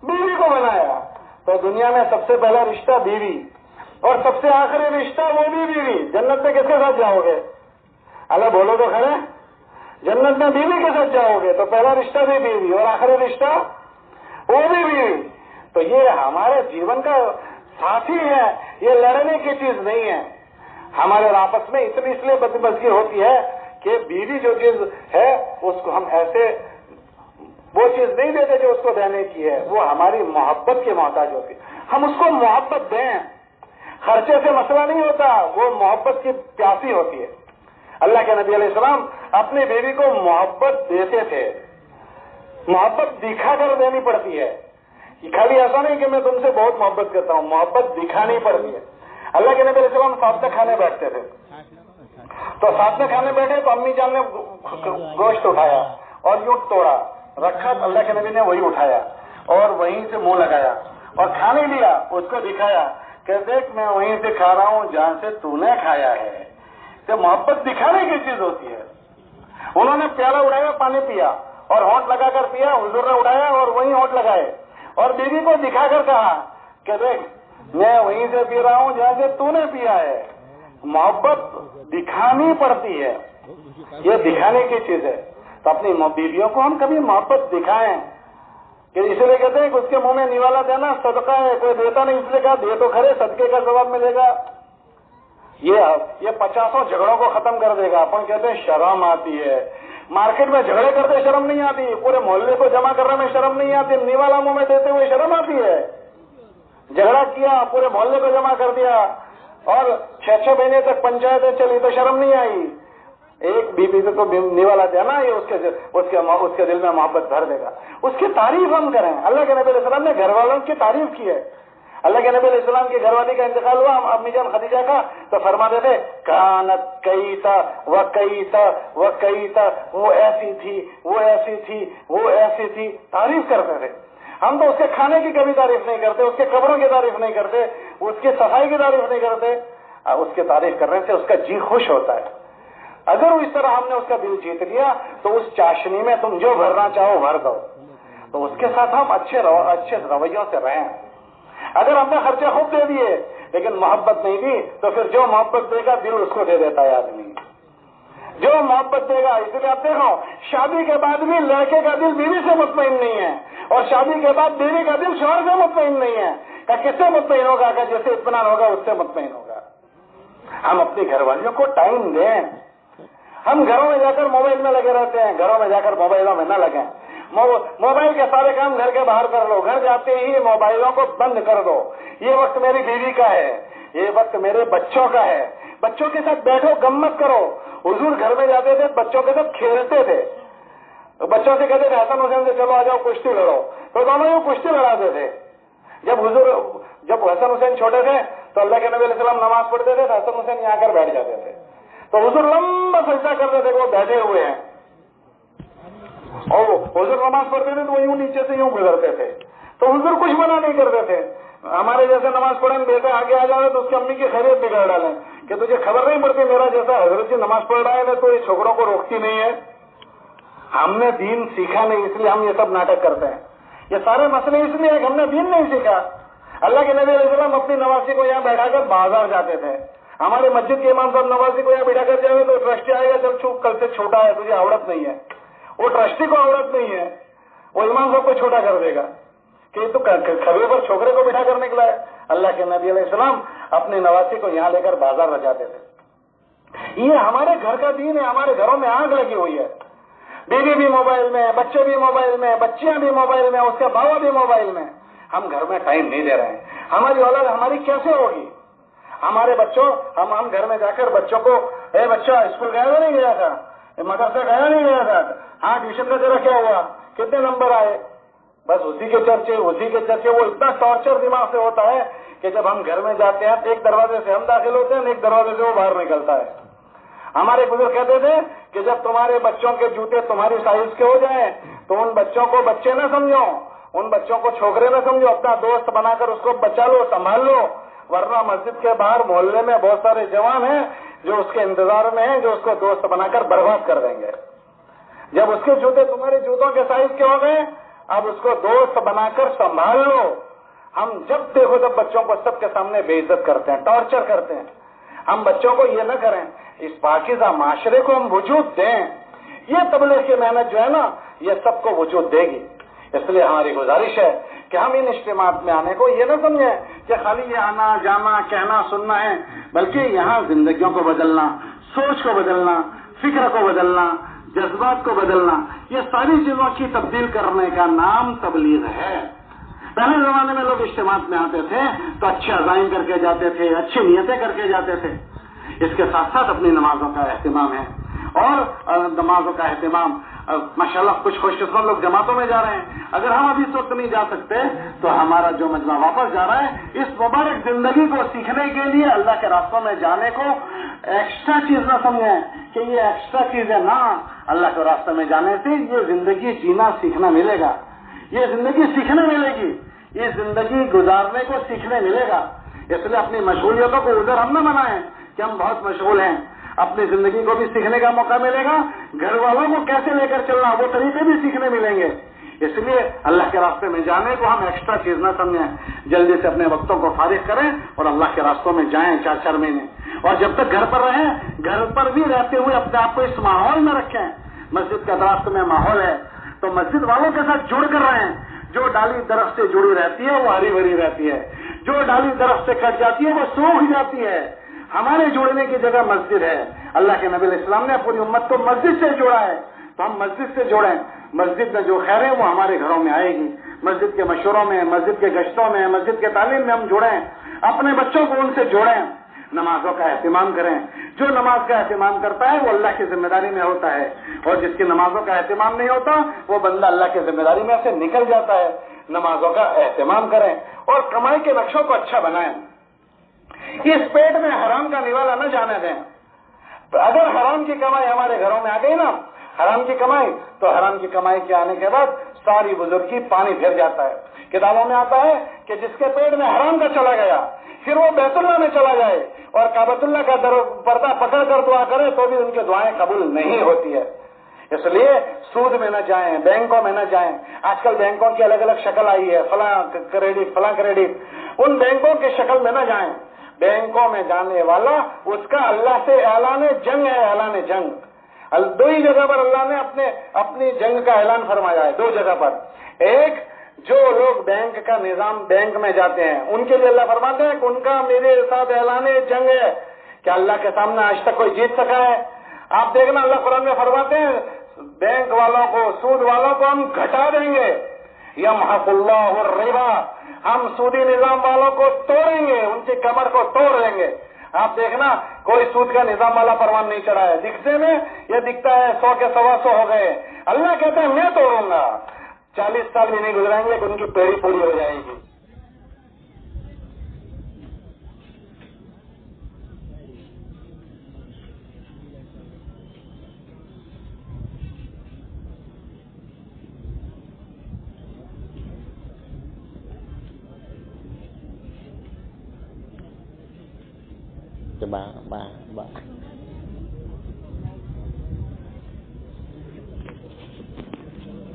بیوی کو بنایا. تو دنیا میں سب سے پہلا رشتہ بیوی, اور سب سے آخری رشتہ وہ بھی بیوی. جنت میں کس کے ساتھ جاؤ گے؟ اللہ بولو تو کھڑے. جنت میں بیوی کے ساتھ جاؤ گے تو پہلا رشتہ بھی بیوی اور آخری رشتہ وہ بھی بیوی. تو یہ ہمارے جیون کا ساتھی ہے, یہ لڑنے کی چیز نہیں ہے. ہمارے آپس میں اتنی اس لیے بدمزگی ہوتی ہے کہ بیوی جو چیز ہے اس کو ہم ایسے وہ چیز نہیں دیتے جو اس کو دینے کی ہے. وہ ہماری محبت کے محتاج ہوتی ہے. ہم اس کو محبت دیں. خرچے سے مسئلہ نہیں ہوتا, وہ محبت کی پیاسی ہوتی ہے. اللہ کے نبی علیہ السلام اپنی بیوی کو محبت دیتے تھے. محبت دکھا کر دینی پڑتی ہے. خالی ایسا نہیں کہ میں تم سے بہت محبت کرتا ہوں, محبت دکھانی پڑتی ہے. اللہ کے نبی علیہ السلام ساتھ میں کھانے بیٹھتے تھے, تو ساتھ میں کھانے بیٹھے تو امی جان نے گوشت اٹھایا اور یوں توڑا رکھا. اللہ کے نبی نے وہی اٹھایا اور وہیں سے منہ لگایا اور کھانے لیا. اس کو دکھایا کہ دیکھ میں وہیں سے کھا رہا ہوں جہاں سے تو نے کھایا ہے. تو محبت دکھانے کی چیز ہوتی ہے. انہوں نے پیالہ اٹھایا, پانی پیا اور ہونٹ لگا کر پیا. حضور نے اٹھایا اور وہیں ہونٹ لگائے اور بیوی کو دکھا کر کہا کہ دیکھ میں وہیں سے پی رہا ہوں جہاں سے تو نے پیا ہے. محبت دکھانی پڑتی ہے, یہ دکھانے کی چیز ہے. تو اپنی بیویوں کو ہم کبھی محبت دکھائیں. کہ اس لیے کہتے ہیں کہ اس کے منہ میں نیوالا دینا صدقہ ہے. کوئی دیتا نہیں, اس لیے کہا دے تو کھڑے, صدقے کا ثواب ملے گا. یہ 50 جھگڑوں کو ختم کر دے گا. اپن کہتے ہیں شرم آتی ہے. مارکیٹ میں جھگڑے کرتے شرم نہیں آتی, پورے محلے کو جمع کرنے میں شرم نہیں آتی, نیوالا منہ میں دیتے ہوئے شرم آتی ہے. جھگڑا کیا, پورے محلے کو جمع کر دیا اور 6 مہینے تک پنچایتیں چلی تو شرم نہیں آئی. ایک بیوی سے تو نیوالا دینا, یہ اس کے دل میں محبت بھر دے گا. اس کی تعریف ہم کریں. اللہ کے نبی علیہ السلام نے گھر والوں کی تعریف کی ہے. اللہ کے نبی علیہ السلام کی گھر والی کا انتقال ہوا امی جان خدیجہ کا, تو فرماتے تھے کانت کیتا و کیتا و کیتا, وہ ایسی تھی, وہ ایسی تھی, وہ ایسی تھی. تعریف کرتے تھے. ہم تو اس کے کھانے کی کبھی تعریف نہیں کرتے, اس کے کپڑوں کی تعریف نہیں کرتے, اس کی صفائی کی تعریف نہیں کرتے. اس کی تعریف کرنے سے اس کا جی خوش ہوتا ہے. اگر اس طرح ہم نے اس کا دل جیت لیا تو اس چاشنی میں تم جو بھرنا چاہو بھر دو. تو اس کے ساتھ ہم اچھے رویوں سے رہیں. اگر ہم نے خرچے خوب دے دیے لیکن محبت نہیں دی تو پھر جو محبت دے گا دل اس کو دے دیتا ہے آدمی. جو محبت دے گا, اس لیے آپ دیکھو شادی کے بعد بھی لڑکے کا دل بیوی سے مطمئن نہیں ہے اور شادی کے بعد بیوی کا دل شوہر سے مطمئن نہیں ہے. کہ کس سے مطمئن ہوگا؟ کہ جیسے اطمینان ہوگا اس سے مطمئن ہوگا. ہم اپنی گھر والیوں کو ٹائم دیں. ہم گھروں میں جا کر موبائل میں لگے رہتے ہیں, گھروں میں جا کر موبائلوں میں نہ لگیں. موبائل کے سارے کام گھر کے باہر کر لو, گھر جاتے ہی موبائلوں کو بند کر دو. یہ وقت میری بیوی کا ہے, یہ وقت میرے بچوں کا ہے. بچوں کے ساتھ بیٹھو, گمت کرو. حضور گھر میں جاتے تھے, بچوں کے ساتھ کھیلتے تھے. بچوں سے کہتے تھے حسن حسین سے چلو آ جاؤ کشتی لڑو, تو دونوں یوں کشتی لڑاتے تھے. جب حسن حسین چھوٹے تھے تو اللہ کے نبی علیہ السلام نماز پڑھتے تھے تو حسن حسین یہاں کر بیٹھ جاتے تھے. تو حضور لمبا سجدہ کرتے تھے, وہ بیٹھے ہوئے ہیں, اور حضور نماز پڑھتے تھے تو وہ یوں نیچے سے یوں گزرتے تھے. تو حضور کچھ منع نہیں کرتے تھے. ہمارے جیسے نماز پڑھیں بیٹے آگے آ جائیں تو اس کی امی کی خیریت بگاڑ ڈالیں کہ تجھے خبر نہیں پڑتی میرا جیسا حضرت جی نماز پڑھ رہا ہے تو یہ چھوکروں کو روکتی نہیں ہے. ہم نے دین سیکھا نہیں, اس لیے ہم یہ سب ناٹک کرتے ہیں. یہ سارے مسئلے اس لیے کہ ہم نے دین نہیں سیکھا. اللہ کے نبی علیہ السلام اپنی نوازی کو یہاں بیٹھا کر بازار جاتے تھے. ہمارے مسجد کے امام صاحب نوازی کو یہاں بیٹھا کر جائیں تو ٹرسٹی آئے گا, چل چھوٹ کل سے چھوٹا ہے, تجھے عورت نہیں ہے. وہ ٹرسٹی کو عورت نہیں ہے, وہ امام صاحب کو چھوٹا کر دے گا کہ تو کھبے پر چھوکرے کو بٹھا کر نکلا ہے. اللہ کے نبی علیہ السلام اپنی نواسی کو یہاں لے کر بازار لے جاتے تھے. یہ ہمارے گھر کا دین ہے. ہمارے گھروں میں آگ لگی ہوئی ہے. بیوی بھی موبائل میں, بچے بھی موبائل میں, بچیاں بھی موبائل میں, اس کے باوا بھی موبائل میں. ہم گھر میں ٹائم نہیں دے رہے ہیں. ہماری اولاد ہماری کیسے ہوگی؟ ہمارے بچوں ہم گھر میں جا کر بچوں کو اے بچہ اسکول گیا تو نہیں گیا تھا, مدرسہ گیا نہیں گیا تھا, ہاں ٹیوشن کا تیرا کیا ہوا, کتنے نمبر آئے, بس اسی کے چرچے. وہ اتنا ٹارچر دماغ سے ہوتا ہے کہ جب ہم گھر میں جاتے ہیں تو ایک دروازے سے ہم داخل ہوتے ہیں, ایک دروازے سے وہ باہر نکلتا ہے. ہمارے بزرگ کہتے تھے کہ جب تمہارے بچوں کے جوتے تمہاری سائز کے ہو جائیں تو ان بچوں کو بچے نہ سمجھو, ان بچوں کو چھوکرے نہ سمجھو, اپنا دوست بنا کر اس کو بچا لو, سنبھال لو, ورنہ مسجد کے باہر محلے میں بہت سارے جوان ہیں جو اس کے انتظار میں ہیں, جو اس کو دوست بنا کر برباد کر دیں گے. جب اس کے جوتے تمہارے جوتوں کے سائز کے ہو گئے, اب اس کو دوست بنا کر سنبھال لو. ہم جب دیکھو تب بچوں کو سب کے سامنے بے عزت کرتے ہیں, ٹارچر کرتے ہیں. ہم بچوں کو یہ نہ کریں, اس پاکیزہ معاشرے کو ہم وجود دیں. یہ تبلیغ کی محنت جو ہے نا یہ سب کو وجود دے گی. اس لیے ہماری گزارش ہے کہ ہم ان اجتماعات میں آنے کو یہ نہ سمجھیں کہ خالی یہ آنا جانا کہنا سننا ہے, بلکہ یہاں زندگیوں کو بدلنا, سوچ کو بدلنا, فکر کو بدلنا, جذبات کو بدلنا, یہ ساری چیزوں کی تبدیل کرنے کا نام تبلیغ ہے. پہلے زمانے میں لوگ اجتماعات میں آتے تھے تو اچھے عزائم کر کے جاتے تھے, اچھی نیتیں کر کے جاتے تھے. اس کے ساتھ ساتھ اپنی نمازوں کا اہتمام ہے, اور نمازوں کا اہتمام ماشاءاللہ کچھ خوش قسمت لوگ جماعتوں میں جا رہے ہیں. اگر ہم ابھی اس وقت نہیں جا سکتے تو ہمارا جو مجمع واپس جا رہا ہے اس مبارک زندگی کو سیکھنے کے لیے اللہ کے راستوں میں جانے کو ایکسٹرا چیز نہ سمجھیں کہ یہ ایکسٹرا چیز ہے. نہ, اللہ کے راستے میں جانے سے یہ زندگی جینا سیکھنا ملے گا, یہ زندگی سیکھنے ملے گی, یہ زندگی گزارنے کو سیکھنے ملے گا. اس لیے اپنی مشغولیتوں کو ادھر ہم نہ بنائیں کہ ہم بہت مشغول ہیں. اپنی زندگی کو بھی سیکھنے کا موقع ملے گا, گھر والوں کو کیسے لے کر چلنا وہ طریقے بھی سیکھنے ملیں گے. اس لیے اللہ کے راستے میں جانے کو ہم ایکسٹرا چیز نہ سمجھیں, جلدی سے اپنے وقتوں کو فارغ کریں اور اللہ کے راستوں میں جائیں 4-4 مہینے. اور جب تک گھر پر رہیں, گھر پر بھی رہتے ہوئے اپنے آپ کو اس ماحول میں رکھیں. مسجد کا درخت میں ماحول ہے تو مسجد والوں کے ساتھ جڑ کر رہیں. جو ڈالی درخت سے جڑی رہتی ہے وہ ہری بھری رہتی ہے, جو ڈالی درخت سے کٹ جاتی ہے وہ سوکھ جاتی ہے. ہمارے جوڑنے کی جگہ مسجد ہے. اللہ کے نبی علیہ السلام نے پوری امت کو مسجد سے جوڑا ہے, تو ہم مسجد سے جوڑیں. مسجد میں جو خیر ہے وہ ہمارے گھروں میں آئے گی. مسجد کے مشوروں میں, مسجد کے گشتوں میں, مسجد کے تعلیم میں ہم جوڑیں. اپنے بچوں کو ان سے جوڑیں. نمازوں کا اہتمام کریں. جو نماز کا اہتمام کرتا ہے وہ اللہ کی ذمہ داری میں ہوتا ہے, اور جس کی نمازوں کا اہتمام نہیں ہوتا وہ بندہ اللہ کی ذمہ داری میں سے نکل جاتا ہے. نمازوں کا اہتمام کریں اور کمائی کے نقشوں کو اچھا بنائیں. اس پیٹ میں حرام کا نوالا نہ جانے دیں. اگر حرام کی کمائی ہمارے گھروں میں آ گئی نا, حرام کی کمائی, تو حرام کی کمائی کے آنے کے بعد ساری بزرگی پانی پھر جاتا ہے. کتابوں میں آتا ہے کہ جس کے پیٹ میں حرام کا چلا گیا پھر وہ بیت اللہ میں چلا جائے اور کعبۃ اللہ کا پردہ پکڑ کر دعا کرے تو بھی ان کی دعائیں قبول نہیں ہوتی ہے. اس لیے سود میں نہ جائیں, بینکوں میں نہ جائیں. آج کل بینکوں کی الگ الگ شکل آئی ہے, فلاں کریڈٹ. ان بینکوں کی شکل میں نہ جائیں. بینکوں میں جانے والا اس کا اللہ سے اعلان جنگ ہے, اعلان جنگ. 2 جگہ پر اللہ نے اپنی جنگ کا اعلان فرمایا ہے, 2 جگہ پر. ایک, جو لوگ بینک کا نظام بینک میں جاتے ہیں ان کے لیے اللہ فرماتے ہیں کہ ان کا میرے ساتھ اعلان جنگ ہے. کیا اللہ کے سامنے آج تک کوئی جیت سکا ہے؟ آپ دیکھنا اللہ قرآن میں فرماتے ہیں بینک والوں کو, سود والوں کو ہم گھٹا دیں گے. یمحق اللہ الربا, ہم سودی نظام والوں کو توڑیں گے, ان کی کمر کو توڑ دیں گے. آپ دیکھنا کوئی سود کا نظام والا پروان نہیں چڑھا ہے. دکھتے میں یہ دکھتا ہے 100 کے 125 ہو گئے. اللہ کہتے ہیں میں توڑوں گا. 40 سال بھی نہیں گزریں گے کہ ان کی پیڑھی پوری ہو جائے گی.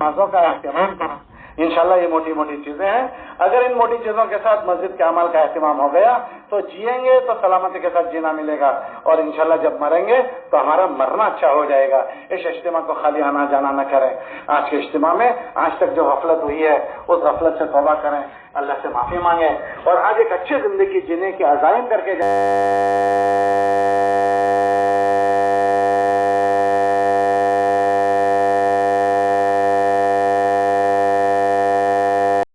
نمازوں کا اہتمام کریں. انشاءاللہ یہ موٹی موٹی چیزیں ہیں. اگر ان موٹی چیزوں کے ساتھ مسجد کے عمل کا اہتمام ہو گیا تو جئیں گے تو سلامتی کے ساتھ جینا ملے گا, اور انشاءاللہ جب مریں گے تو ہمارا مرنا اچھا ہو جائے گا. اس اجتماع کو خالی آنا جانا نہ کریں. آج کے اجتماع میں آج تک جو غفلت ہوئی ہے اس غفلت سے توبہ کریں, اللہ سے معافی مانگیں, اور آج ایک اچھی زندگی جینے کے عزائم کر کے جائیں.